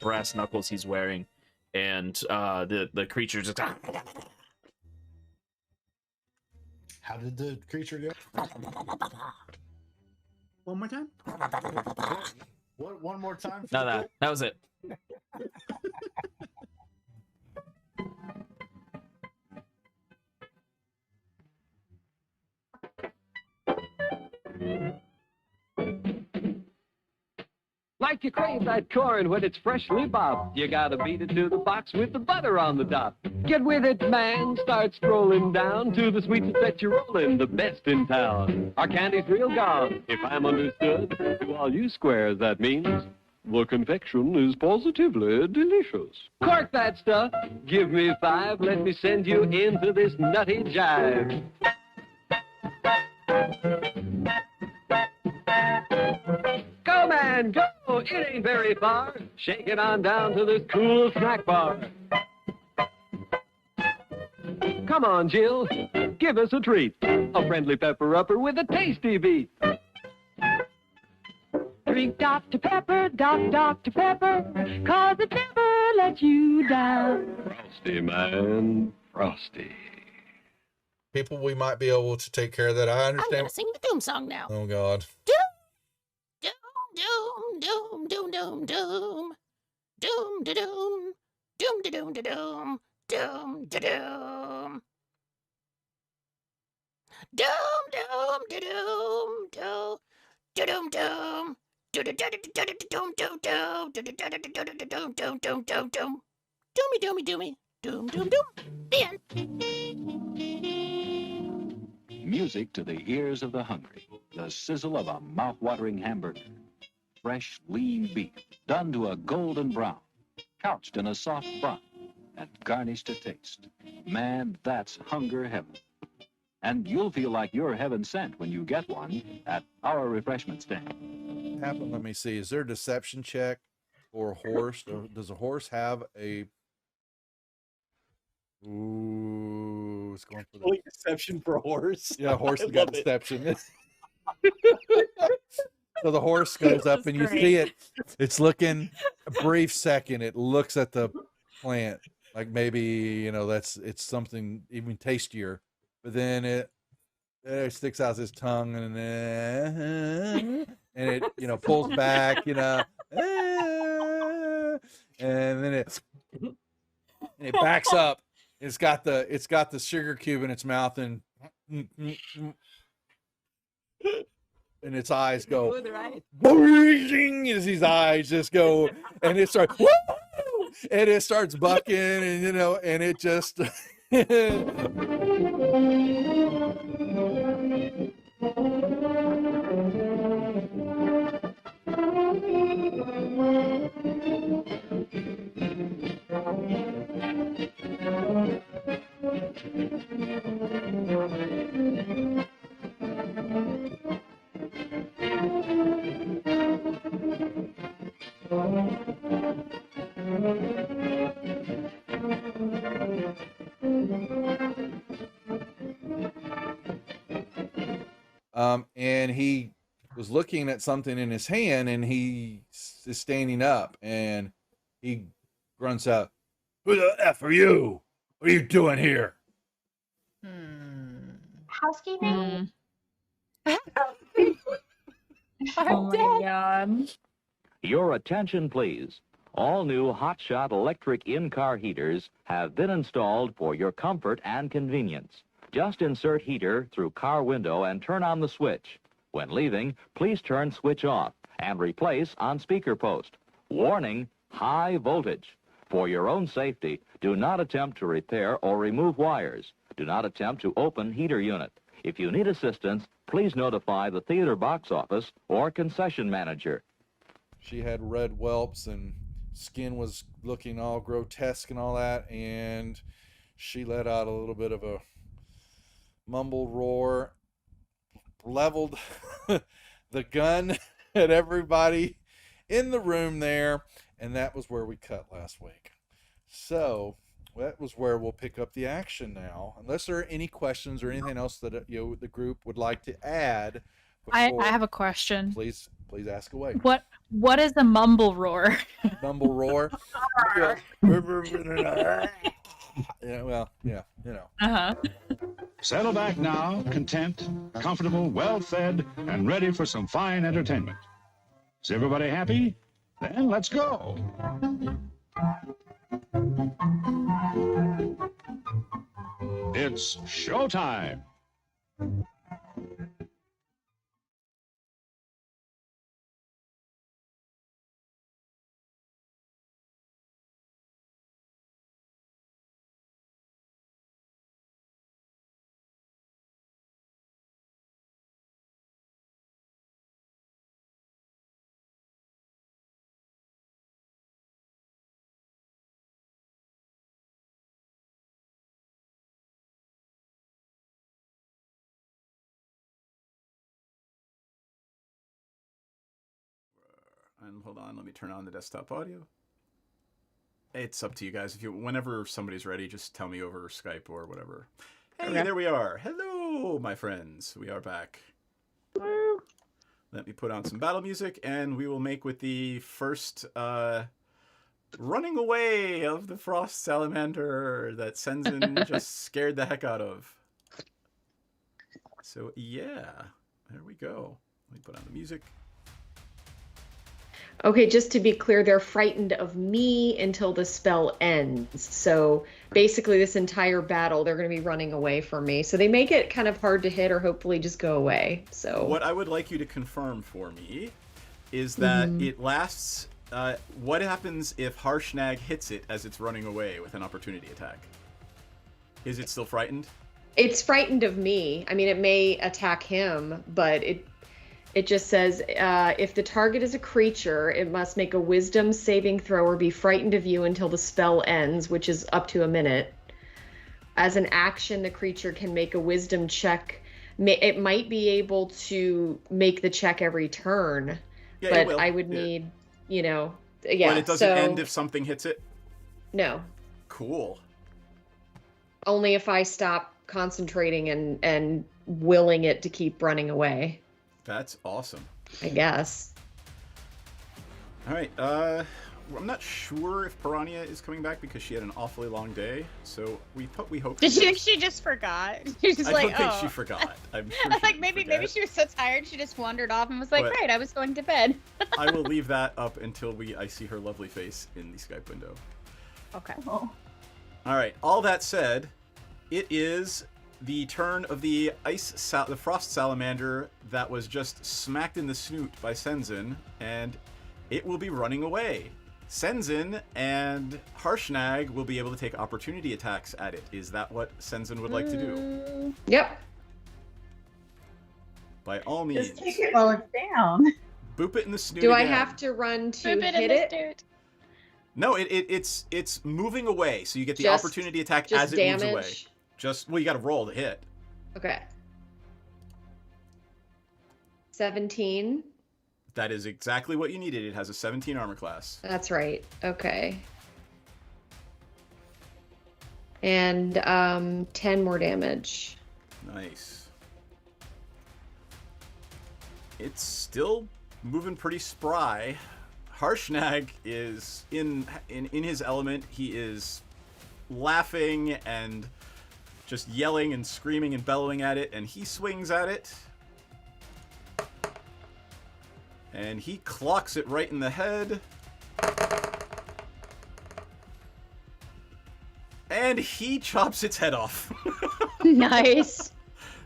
Brass knuckles he's wearing, and the creature just. How did the creature go? One more time. One more time. No, that was it. Like you crave that corn when it's freshly bobbed. You gotta beat it to the box with the butter on the top. Get with it, man. Start strolling down to the sweets that you're rolling, the best in town. Our candy's real gone, if I'm understood. To all you squares, that means the confection is positively delicious. Cork that stuff. Give me 5. Let me send you into this nutty jive. Go, man, go! It ain't very far. Shake it on down to this cool snack bar. Come on, Jill. Give us a treat. A friendly pepper-upper with a tasty beat. Drink Dr. Pepper, Dr. Pepper, 'cause it never lets you down. Frosty, man. Frosty. People, we might be able to take care of that. I I'm understand. gonna sing the doom song now. Oh, God. Doom, doom, doom, doom, doom, doom, doom, da doom, doom, da doom, da doom, doom, da doom, doom, doom, da doom, doom, da doom, doom. Doomy, doomy, doomy, doom, doom, doom. The end. Music to the ears of the hungry. The sizzle of a mouth-watering hamburger. Fresh, lean beef, done to a golden brown, couched in a soft bun, and garnished to taste. Man, that's hunger heaven. And you'll feel like you're heaven sent when you get one at our refreshment stand. Happen, let me see. Is there a deception check for a horse? Does a horse have a... Ooh, it's going for the... Deception for a horse. Yeah, horse I has got love it. deception. So the horse goes up and you see it. It's looking a brief second. It looks at the plant like maybe, you know, it's something even tastier. But then it sticks out its tongue and it, you know, pulls back, you know, and then it backs up. It's got the sugar cube in its mouth and its eyes go boing, as his eyes just go, and it starts woo! And it starts bucking, and you know, and it just and he was looking at something in his hand, and he is standing up, and he grunts out, "Who the F are you? What are you doing here?" Housekeeping? Oh my god. Your attention, please. All new hotshot electric in-car heaters have been installed for your comfort and convenience. Just insert heater through car window and turn on the switch. When leaving, please turn switch off and replace on speaker post. Warning, high voltage. For your own safety, do not attempt to repair or remove wires. Do not attempt to open heater unit. If you need assistance, please notify the theater box office or concession manager. She had red whelps and skin was looking all grotesque and all that, and she let out a little bit of a mumbled roar, leveled the gun at everybody in the room there, and that was where we cut last week. So that was where we'll pick up the action now, unless there are any questions or anything else that the group would like to add. I have a question. Please ask away. What is a mumble roar? Mumble roar. Yeah, well, yeah, you know. Uh-huh. Settle back now, content, comfortable, well-fed, and ready for some fine entertainment. Is everybody happy? Then let's go. It's showtime. And hold on, let me turn on the desktop audio. It's up to you guys. Whenever somebody's ready, just tell me over Skype or whatever. Hey, Okay. There we are. Hello, my friends. We are back. Let me put on some battle music, and we will make with the first running away of the Frost Salamander that Senzen just scared the heck out of. So, yeah. There we go. Let me put on the music. Okay, just to be clear, they're frightened of me until the spell ends. So basically this entire battle, they're going to be running away from me. So they make it kind of hard to hit or hopefully just go away. So what I would like you to confirm for me is that it lasts... what happens if Harshnag hits it as it's running away with an opportunity attack? Is it still frightened? it's frightened of me. I mean, it may attack him, but it just says, if the target is a creature, it must make a wisdom saving throw or be frightened of you until the spell ends, which is up to a minute. as an action, the creature can make a wisdom check. It might be able to make the check every turn, Yeah, it will. but I would need, yeah. But it doesn't end if something hits it? No. Cool. Only if I stop concentrating and willing it to keep running away. That's awesome. I guess. All right. I'm not sure if Piranha is coming back because she had an awfully long day. So we hope. Did you think she just forgot? She's just I like, don't think she forgot. I'm sure like maybe she was so tired she just wandered off and was like, But- right, I was going to bed. I will leave that up until I see her lovely face in the Skype window. Okay. All right. All that said, it is the turn of the the frost salamander that was just smacked in the snoot by Senzin, and it will be running away. Senzin and Harshnag will be able to take opportunity attacks at it. Is that what Senzin would like to do? Yep. By all means. Just take it while it's down. Boop it in the snoot. Do I again. have to run to Boop it in hit the it? snoot. No, it's moving away, so you get the Just- opportunity attack just as it moves away. damage? You got to roll to hit. Okay. 17. That is exactly what you needed. It has a 17 armor class. That's right. Okay. And 10 more damage. Nice. It's still moving pretty spry. Harshnag is in his element. He is laughing and just yelling and screaming and bellowing at it, and he swings at it. And he clocks it right in the head. And he chops its head off. Nice.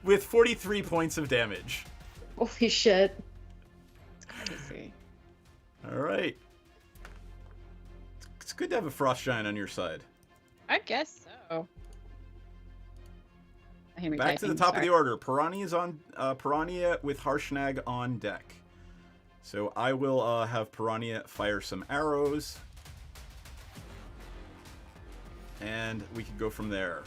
With 43 points of damage. Holy shit. Crazy. All right. It's good to have a frost giant on your side. I guess so. I hear me Back to the typing, top of sorry. the order. Piranha is on Piranha with Harshnag on deck. So I will have Piranha fire some arrows. And we can go from there.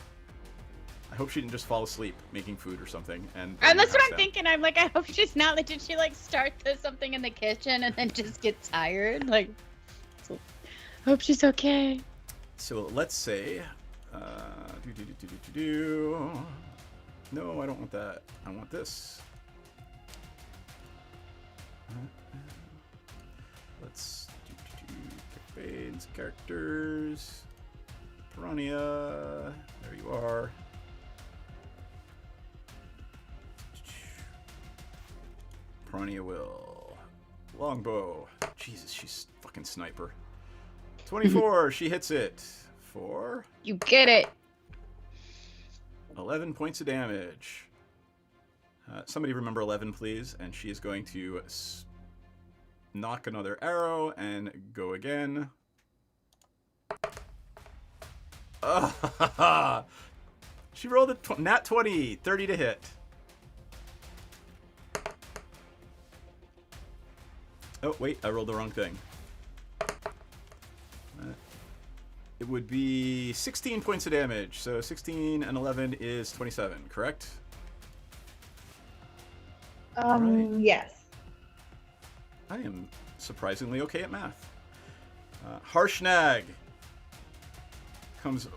I hope she didn't just fall asleep making food or something. And And that's what pass I'm out. thinking. I'm like, I hope she's not like, did she like start something in the kitchen and then just get tired? Like, hope she's okay. So let's say, no, I don't want that. I want this. Let's pick Bane's characters. Piranha, there you are. Piranha will. Longbow. Jesus, she's fucking sniper. 24, she hits it. For You get it. 11 points of damage. Somebody remember 11, please. And she is going to knock another arrow and go again. She rolled a nat 20, 30 to hit. Oh, wait, I rolled the wrong thing. It would be 16 points of damage. So 16 and 11 is 27, correct? Yes. I am surprisingly okay at math. Harshnag comes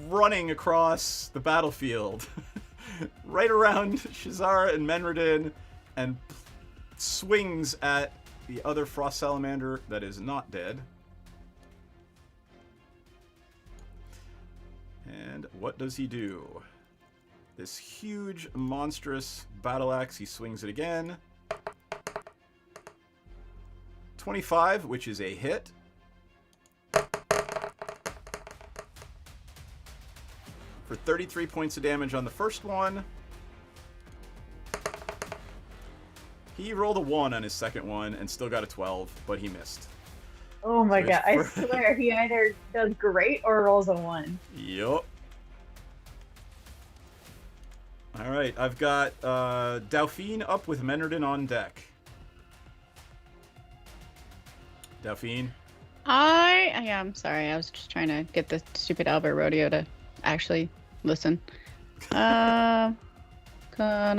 running across the battlefield, right around Shazara and Menredin, and swings at the other frost salamander that is not dead. And what does he do? This huge, monstrous battle axe, he swings it again. 25, which is a hit. For 33 points of damage on the first one. He rolled a 1 on his second one and still got a 12, but he missed. Oh my So god, I it's for- swear he either does great or rolls a 1. Yup. All right, I've got Dauphine up with Menredin on deck. Dauphine? I'm sorry. I was just trying to get the stupid Albert Rodeo to actually listen. Gonna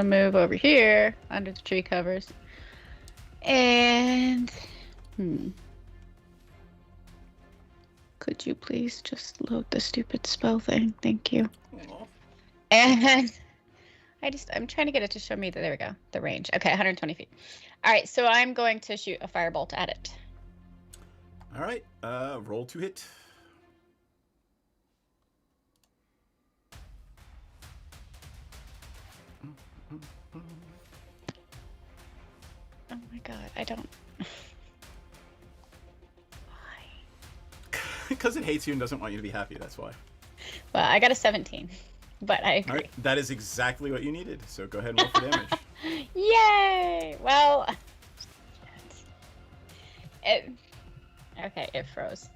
move over here under the tree covers. And could you please just load the stupid spell thing? Thank you. Aw. And I'm trying to get it to show me that, there we go, the range. Okay, 120 feet. All right, so I'm going to shoot a firebolt at it. All right, roll to hit. Oh my god, I don't. Because it hates you and doesn't want you to be happy, that's why. Well, I got a 17, but I agree. All right, that is exactly what you needed. So go ahead and roll for damage. Yay! Well, it froze.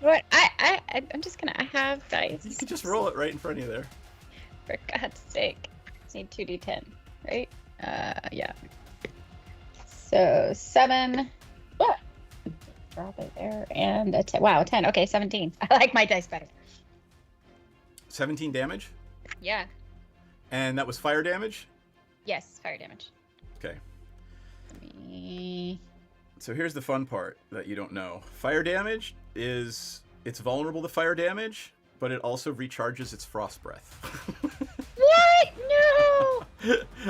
What? I'm just gonna. I have dice. You can just roll it right in front of you there. For God's sake, I need 2d10, right? Yeah. So 7. What? Drop it there, and a 10. Wow, 10. Okay, 17. I like my dice better. 17 damage, Yeah. and that was fire damage. Yes, fire damage. Okay. Let me... So here's the fun part that you don't know. Fire damage it's vulnerable to fire damage, but it also recharges its frost breath. What? No!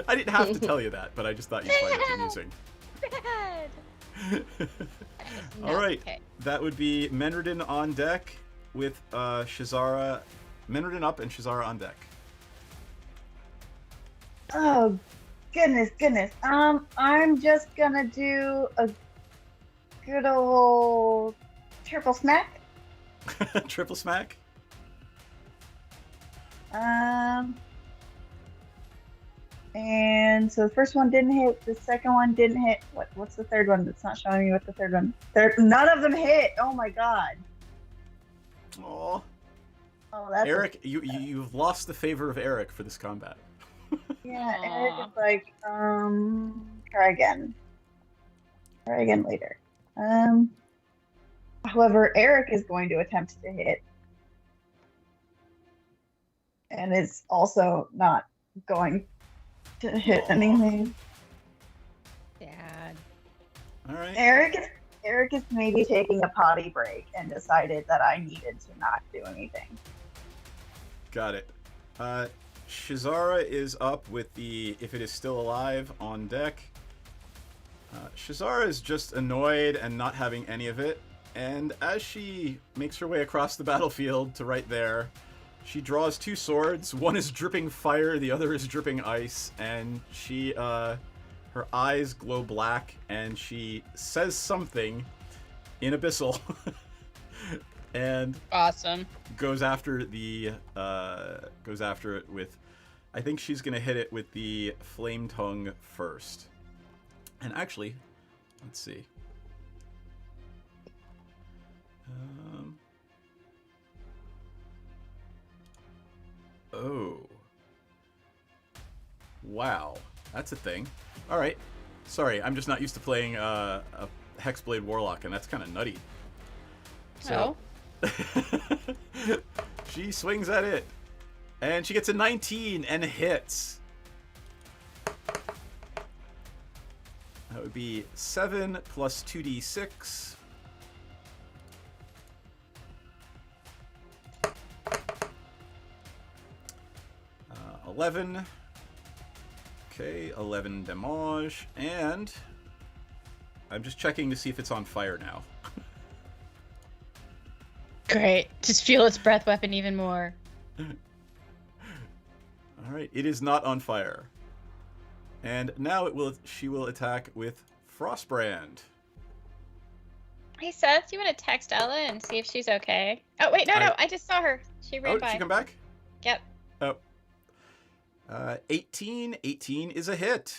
I didn't have to tell you that, but I just thought you'd find it amusing. Bad! All right, okay. that would be Menredin on deck with Shazara. Menredin up and Shazara on deck. Oh, goodness. I'm just gonna do a good old triple smack. Triple smack. And so the first one didn't hit. The second one didn't hit. What's the third one? That's not showing me what the third one. None of them hit. Oh my god. Aw. Oh, that's Eric, you've lost the favor of Eric for this combat. Yeah, Eric is like, try again. Try again later. However, Eric is going to attempt to hit. And it's also not going to hit anything. Dad. All right. Eric is maybe taking a potty break and decided that I needed to not do anything. Got it. Shazara is up with the If It Is Still Alive on deck. Shazara is just annoyed and not having any of it. And as she makes her way across the battlefield to right there, she draws 2 swords. One is dripping fire, the other is dripping ice. And she, her eyes glow black, and she says something in Abyssal. And awesome. Goes after it with, I think she's gonna hit it with the flame tongue first. And actually, let's see. Oh. Wow, that's a thing. All right. Sorry, I'm just not used to playing a Hexblade Warlock, and that's kind of nutty. So. She swings at it, and she gets a 19 and hits. That would be 7 plus 2d6. – 11. Okay, 11 damage, and I'm just checking to see if it's on fire now. Great. Just feel its breath weapon even more. All right, it is not on fire. And now she will attack with Frostbrand. Hey Seth, do you want to text Ella and see if she's okay? Oh wait, no, I just saw her. She ran by. Oh, did she come back? Yep. Oh. 18. 18 is a hit.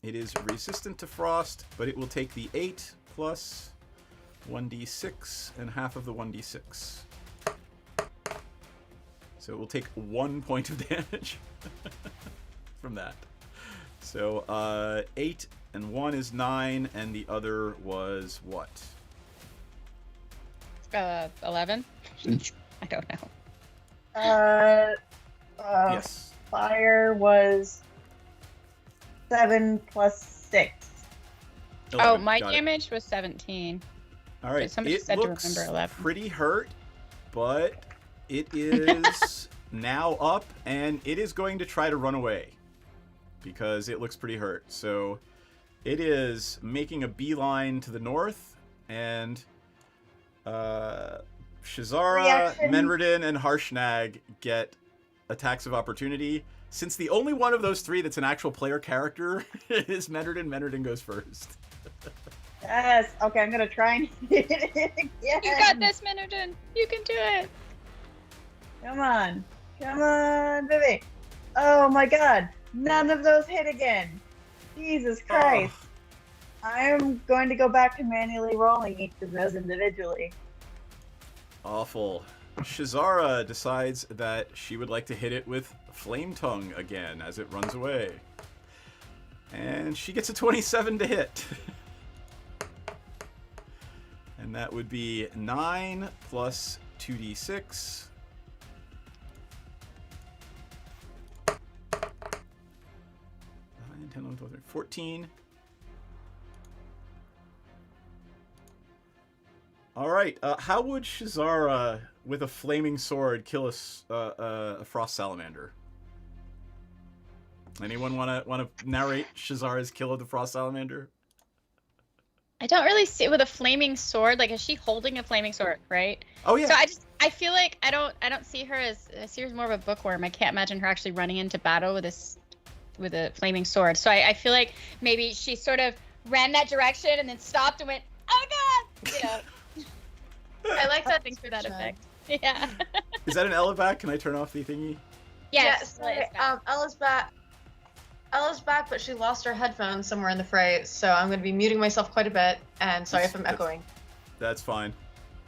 It is resistant to frost, but it will take the 8 plus 1d6 and half of the 1d6. So it will take 1 point of damage from that. So 8 and 1 is 9, and the other was what? 11? I don't know. Yes. Fire was 7 plus 6. Oh, my got it. damage was 17. All right. Somebody It said to looks remember 11. pretty hurt, but it is now up, and it is going to try to run away because it looks pretty hurt. So it is making a beeline to the north, and Shazara, Reaction. Menredin, and Harshnag get attacks of opportunity. Since the only one of those three that's an actual player character is Menredin, Menredin goes first. Yes. Okay, I'm gonna try and hit it again. You got this, Menredin. You can do it. Come on. Come on, baby. Oh my god. None of those hit again. Jesus Christ. I'm going to go back to manually rolling each of those individually. Awful. Shazara decides that she would like to hit it with Flame Tongue again as it runs away. And she gets a 27 to hit. And that would be 9 plus 2d6. 9, 10, 11, 12, 13, 14. All right. How would Shazara, with a flaming sword, kill a frost salamander? Anyone want to narrate Shazara's kill of the frost salamander? I don't really see it with a flaming sword. Like, is she holding a flaming sword, right? Oh yeah. So I feel like I don't see her as, I see her as more of a bookworm. I can't imagine her actually running into battle with a flaming sword. So I feel like maybe she sort of ran that direction and then stopped and went, oh god, you know. I like that Something for that effect. Yeah. Is that an Ella back? Can I turn off the thingy? Yes. Ella's back. Ella's back, but she lost her headphones somewhere in the fray, so I'm going to be muting myself quite a bit, and sorry if I'm echoing. That's fine.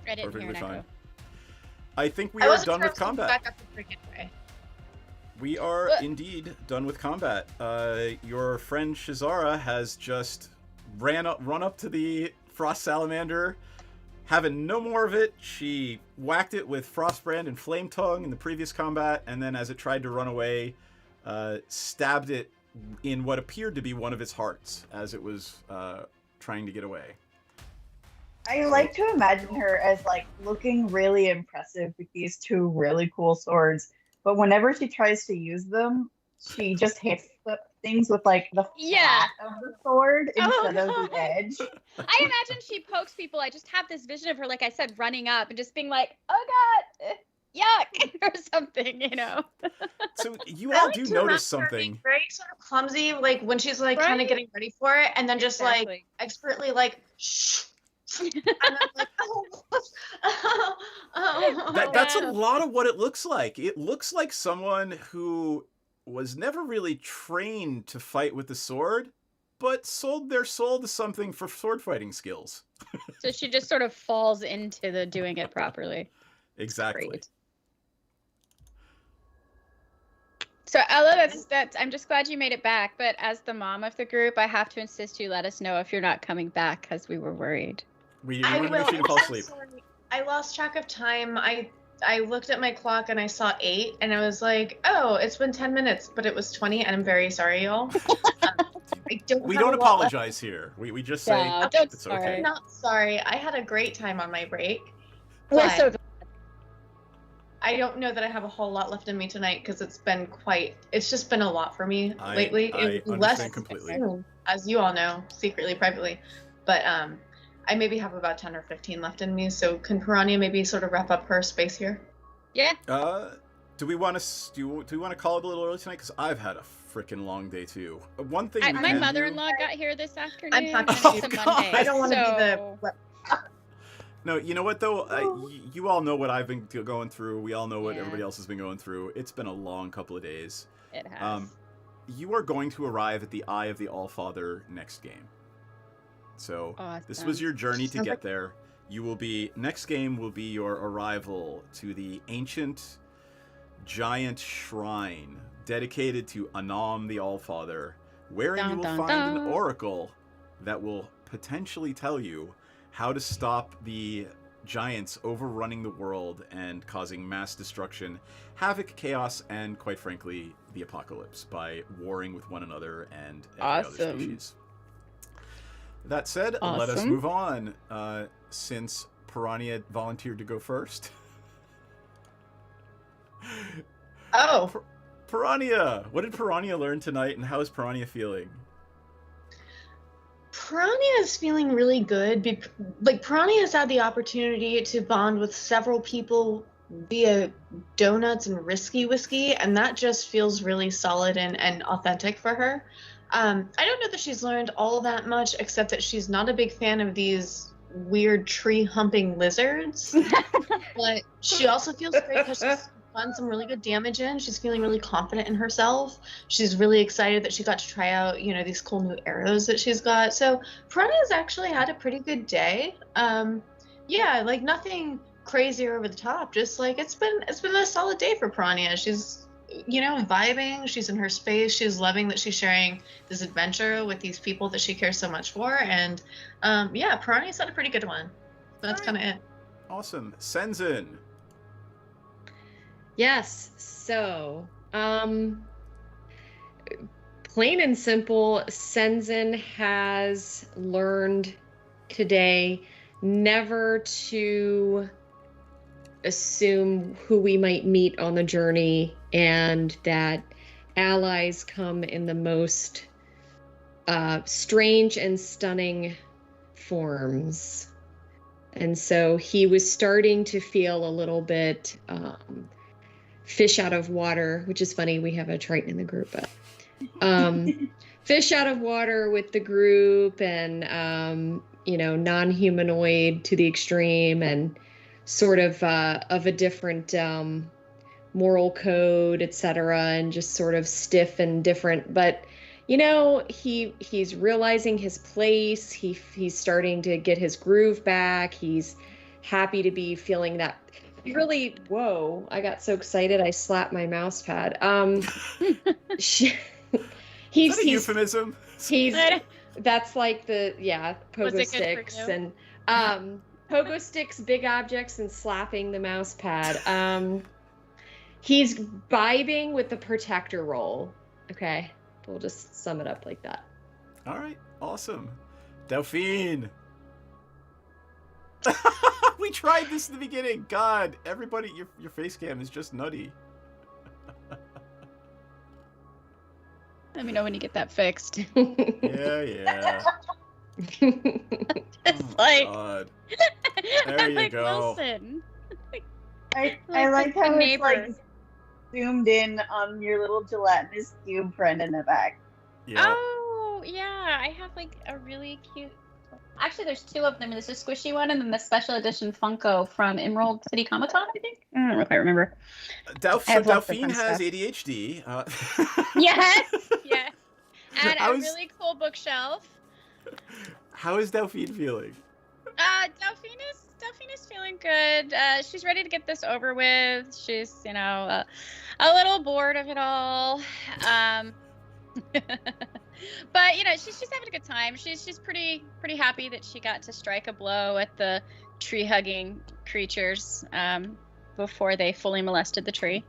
I didn't Perfectly hear an fine. echo. I think we I are wasn't done sure with if she was combat. back up the freaking way. We are What? indeed done with combat. Your friend Shazara has just run up to the frost salamander. Having no more of it, she whacked it with Frostbrand and Flame Tongue in the previous combat, and then as it tried to run away, stabbed it in what appeared to be one of its hearts as it was trying to get away. I like to imagine her as like looking really impressive with these two really cool swords, but whenever she tries to use them, she just hits things with like the flat of the sword instead of the edge. I imagine she pokes people. I just have this vision of her, like I said, running up and just being like, oh god, yuck, or something, you know. So you all do notice something. Very sort of clumsy, like when she's like kind of getting ready for it, and then just like expertly like shh. And I'm like, That's a lot of what it looks like. It looks like someone who was never really trained to fight with the sword, but sold their soul to something for sword fighting skills. So she just sort of falls into the doing it properly. Exactly. Great. So Ella, that's I'm just glad you made it back, but as the mom of the group, I have to insist you let us know if you're not coming back because we were worried. We I want to make sure you fall I'm asleep. sorry. I lost track of time. I looked at my clock and I saw 8, and I was like, oh, it's been 10 minutes, but it was 20, and I'm very sorry, y'all. We don't apologize here. We just say it's okay. I'm not sorry. I had a great time on my break. We're but so glad. I don't know that I have a whole lot left in me tonight because it's just been a lot for me lately. I It was understand less, completely. as you all know, secretly, privately. But I maybe have about 10 or 15 left in me. So can Piranha maybe sort of wrap up her space here? Yeah. Do we want to call it a little early tonight? Because I've had a freaking long day too. One thing we My can do- mother-in-law got here this afternoon. I'm talking and it's to a you. Monday, I don't want to so- be the. No, you know what though? You all know what I've been going through. We all know what everybody else has been going through. It's been a long couple of days. It has. You are going to arrive at the Eye of the Allfather next game. So this was your journey to get there. You will be next game will be your arrival to the ancient giant shrine dedicated to Anam the Allfather, wherein you will find an oracle that will potentially tell you how to stop the giants overrunning the world and causing mass destruction, havoc, chaos, and quite frankly, the apocalypse by warring with one another and every other species. That said, let us move on. Since Piranha volunteered to go first. Oh. Piranha! What did Piranha learn tonight, and how is Piranha feeling? Piranha is feeling really good. Like, Piranha has had the opportunity to bond with several people via donuts and risky whiskey, and that just feels really solid and authentic for her. I don't know that she's learned all that much, except that she's not a big fan of these weird tree-humping lizards. But she also feels great because she's done some really good damage in. She's feeling really confident in herself. She's really excited that she got to try out, you know, these cool new arrows that she's got. So Piranha's actually had a pretty good day. Yeah, like nothing crazy or over the top. Just like it's been a solid day for Piranha. She's, you know, vibing. She's in her space. She's loving that she's sharing this adventure with these people that she cares so much for. And yeah, Piranha's had a pretty good one. That's kind of it. Awesome. Senzin. Yes. So, plain and simple, Senzin has learned today never to assume who we might meet on the journey, and that allies come in the most strange and stunning forms. And so he was starting to feel a little bit fish out of water, which is funny. We have a Triton in the group, but fish out of water with the group, and you know, non-humanoid to the extreme, and sort of a different moral code, etc., and just sort of stiff and different. But you know, he's realizing his place. He's starting to get his groove back. He's happy to be feeling that. Really, whoa! I got so excited I slapped my mouse pad. He's a euphemism. That's like the pogo sticks and pogo sticks, big objects, and slapping the mouse pad. He's vibing with the protector role. Okay, we'll just sum it up like that. All right, awesome. Dauphine. We tried this in the beginning. God, everybody, your face cam is just nutty. Let me know when you get that fixed. Yeah. It's like, God. There you like, go. Wilson. I like how it's like zoomed in on your little gelatinous cube friend in the back. Yeah. Oh, yeah. I have like a really cute. Actually, there's two of them. There's a squishy one, and then the special edition Funko from Emerald City Comic Con, I think. I don't quite remember. Dauphine has ADHD. Yes. Yeah. And a really cool bookshelf. How is Dauphine feeling? Dauphine is feeling good. She's ready to get this over with. She's, you know, a little bored of it all. But you know, she's having a good time. She's pretty happy that she got to strike a blow at the tree hugging creatures before they fully molested the tree.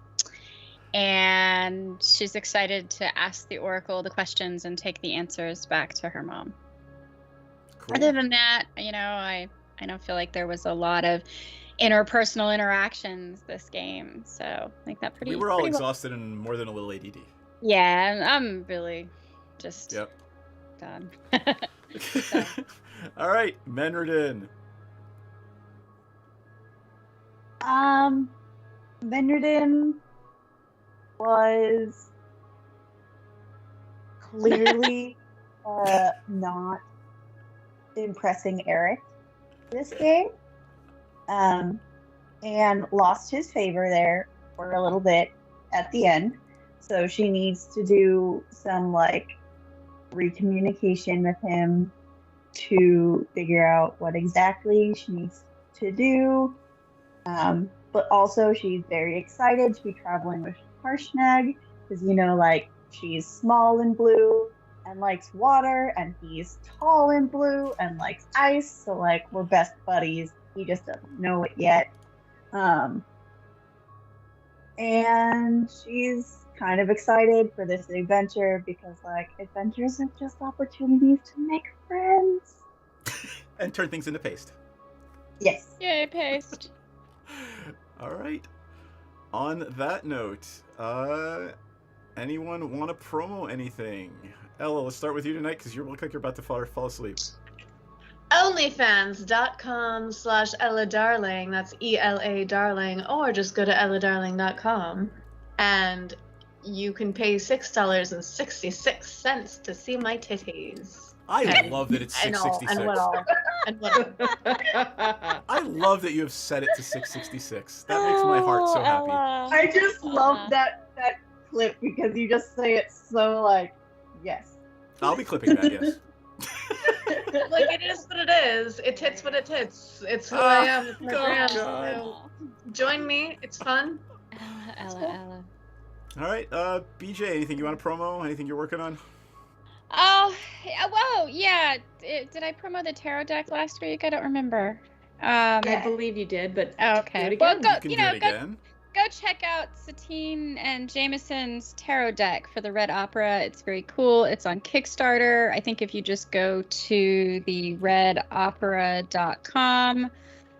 And she's excited to ask the Oracle the questions and take the answers back to her mom. Cool. Other than that, you know, I don't feel like there was a lot of interpersonal interactions this game. So I think that We were all exhausted and more than a little ADD. Yeah, I'm really just done. All right, Menredin. Menredin was clearly not impressing Eric this game, and lost his favor there for a little bit at the end. So she needs to do some like recommunication with him to figure out what exactly she needs to do. But also she's very excited to be traveling with Harshnag because, you know, like she's small and blue and likes water, and he's tall and blue and likes ice. So like we're best buddies. He just doesn't know it yet. And she's kind of excited for this adventure because, like, adventures are just opportunities to make friends. And turn things into paste. Yes. Yay, paste. All right. On that note, anyone want to promo anything? Ella, let's start with you tonight because you look like you're about to fall asleep. Onlyfans.com/Ella Darling. That's ELA Darling. Or just go to elladarling.com. And you can pay $6.66 to see my titties. I love that it's $6.66. And what all. I love that you have set it to $6.66. That makes my heart so happy. I just love that clip because you just say it so, like, yes. I'll be clipping that, yes. Like, it is what it is. It tits what it tits. It's who I am. It's my brand. So join me. It's fun. Ella. All right, BJ, anything you want to promo? Anything you're working on? Oh, whoa, yeah. Did I promo the tarot deck last week? I don't remember. I believe you did, but okay. do it Well, again. go check out Satine and Jameson's tarot deck for the Red Opera. It's very cool. It's on Kickstarter. I think if you just go to the redopera.com,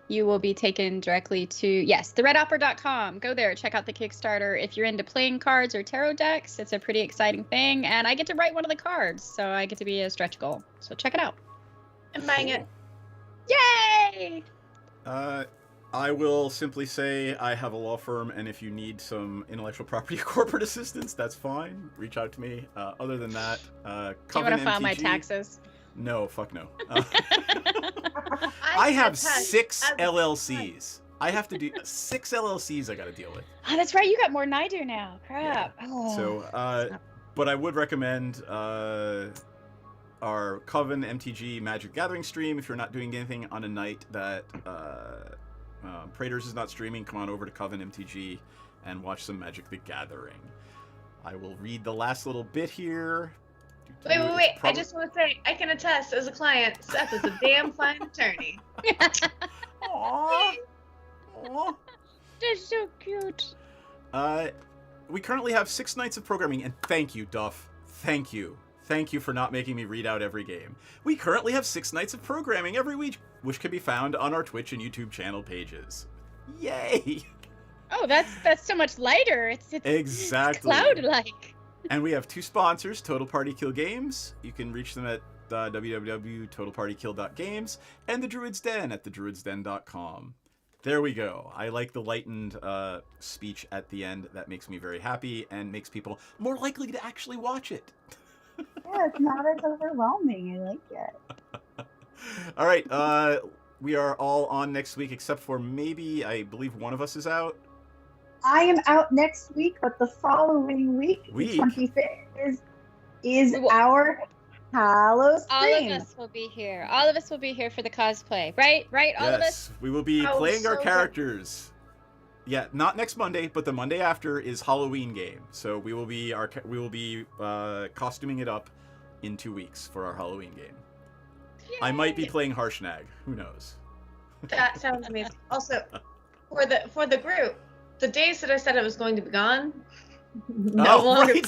you will be taken directly to, yes, theredopera.com. Go there, check out the Kickstarter. If you're into playing cards or tarot decks, it's a pretty exciting thing. And I get to write one of the cards, so I get to be a stretch goal. So check it out. I'm buying it. Yay! I will simply say I have a law firm, and if you need some intellectual property corporate assistance, that's fine. Reach out to me. Other than that, Do you Coven want to file MTG, my taxes? No, fuck no. I have 6 LLCs. I have to do 6 LLCs I got to deal with. Oh, that's right. You got more than I do now. Crap. Yeah. Oh. So, but I would recommend our Coven MTG Magic Gathering stream. If you're not doing anything on a night that Praetors is not streaming, come on over to Coven MTG and watch some Magic the Gathering. I will read the last little bit here. Wait. I just want to say, I can attest as a client, Seth is a damn fine attorney. Aww. They're so cute. We currently have 6 nights of programming, and thank you, Duff. Thank you. Thank you for not making me read out every game. We currently have 6 nights of programming every week, which can be found on our Twitch and YouTube channel pages. Yay! Oh, that's so much lighter. It's exactly cloud-like. And we have 2 sponsors, Total Party Kill Games. You can reach them at www.totalpartykill.games and The Druid's Den at thedruidsden.com. There we go. I like the lightened speech at the end. That makes me very happy and makes people more likely to actually watch it. Yeah, it's not as overwhelming. I like it. All right. We are all on next week except for maybe, I believe one of us is out. I am out next week, but the following week, the 25th, is our Hallow stream. All of us will be here. All of us will be here for the cosplay. Right? All of us? Yes, we will be Oh, playing our so characters. Yeah, not next Monday, but the Monday after is Halloween game. So we will be costuming it up in 2 weeks for our Halloween game. Yay. I might be playing Harshnag. Who knows? That sounds amazing. Also, for the group, the days that I said I was going to be gone, no longer. Right.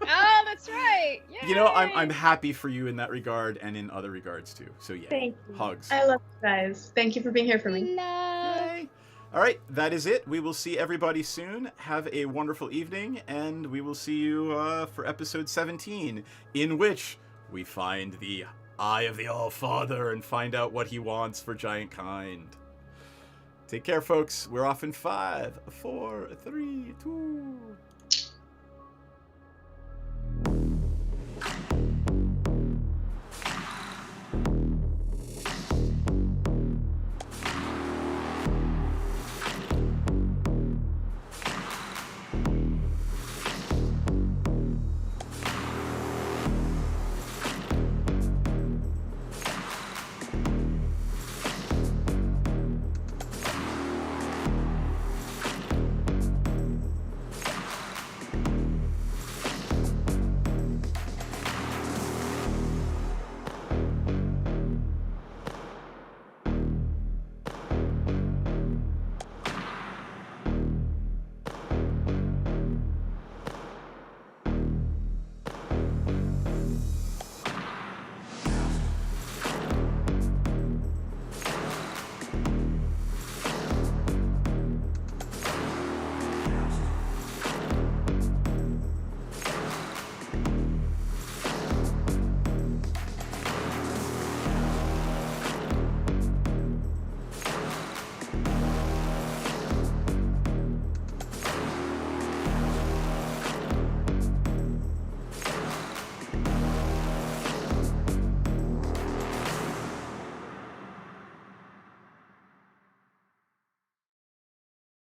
Oh, that's right. Yay. You know, I'm happy for you in that regard and in other regards too. So yeah, Thank you. Hugs. I love you guys. Thank you for being here for me. Yay. All right, that is it. We will see everybody soon. Have a wonderful evening, and we will see you for episode 17, in which we find the Eye of the All-Father and find out what he wants for Giant Kind. Take care, folks. We're off in 5, 4, 3, 2...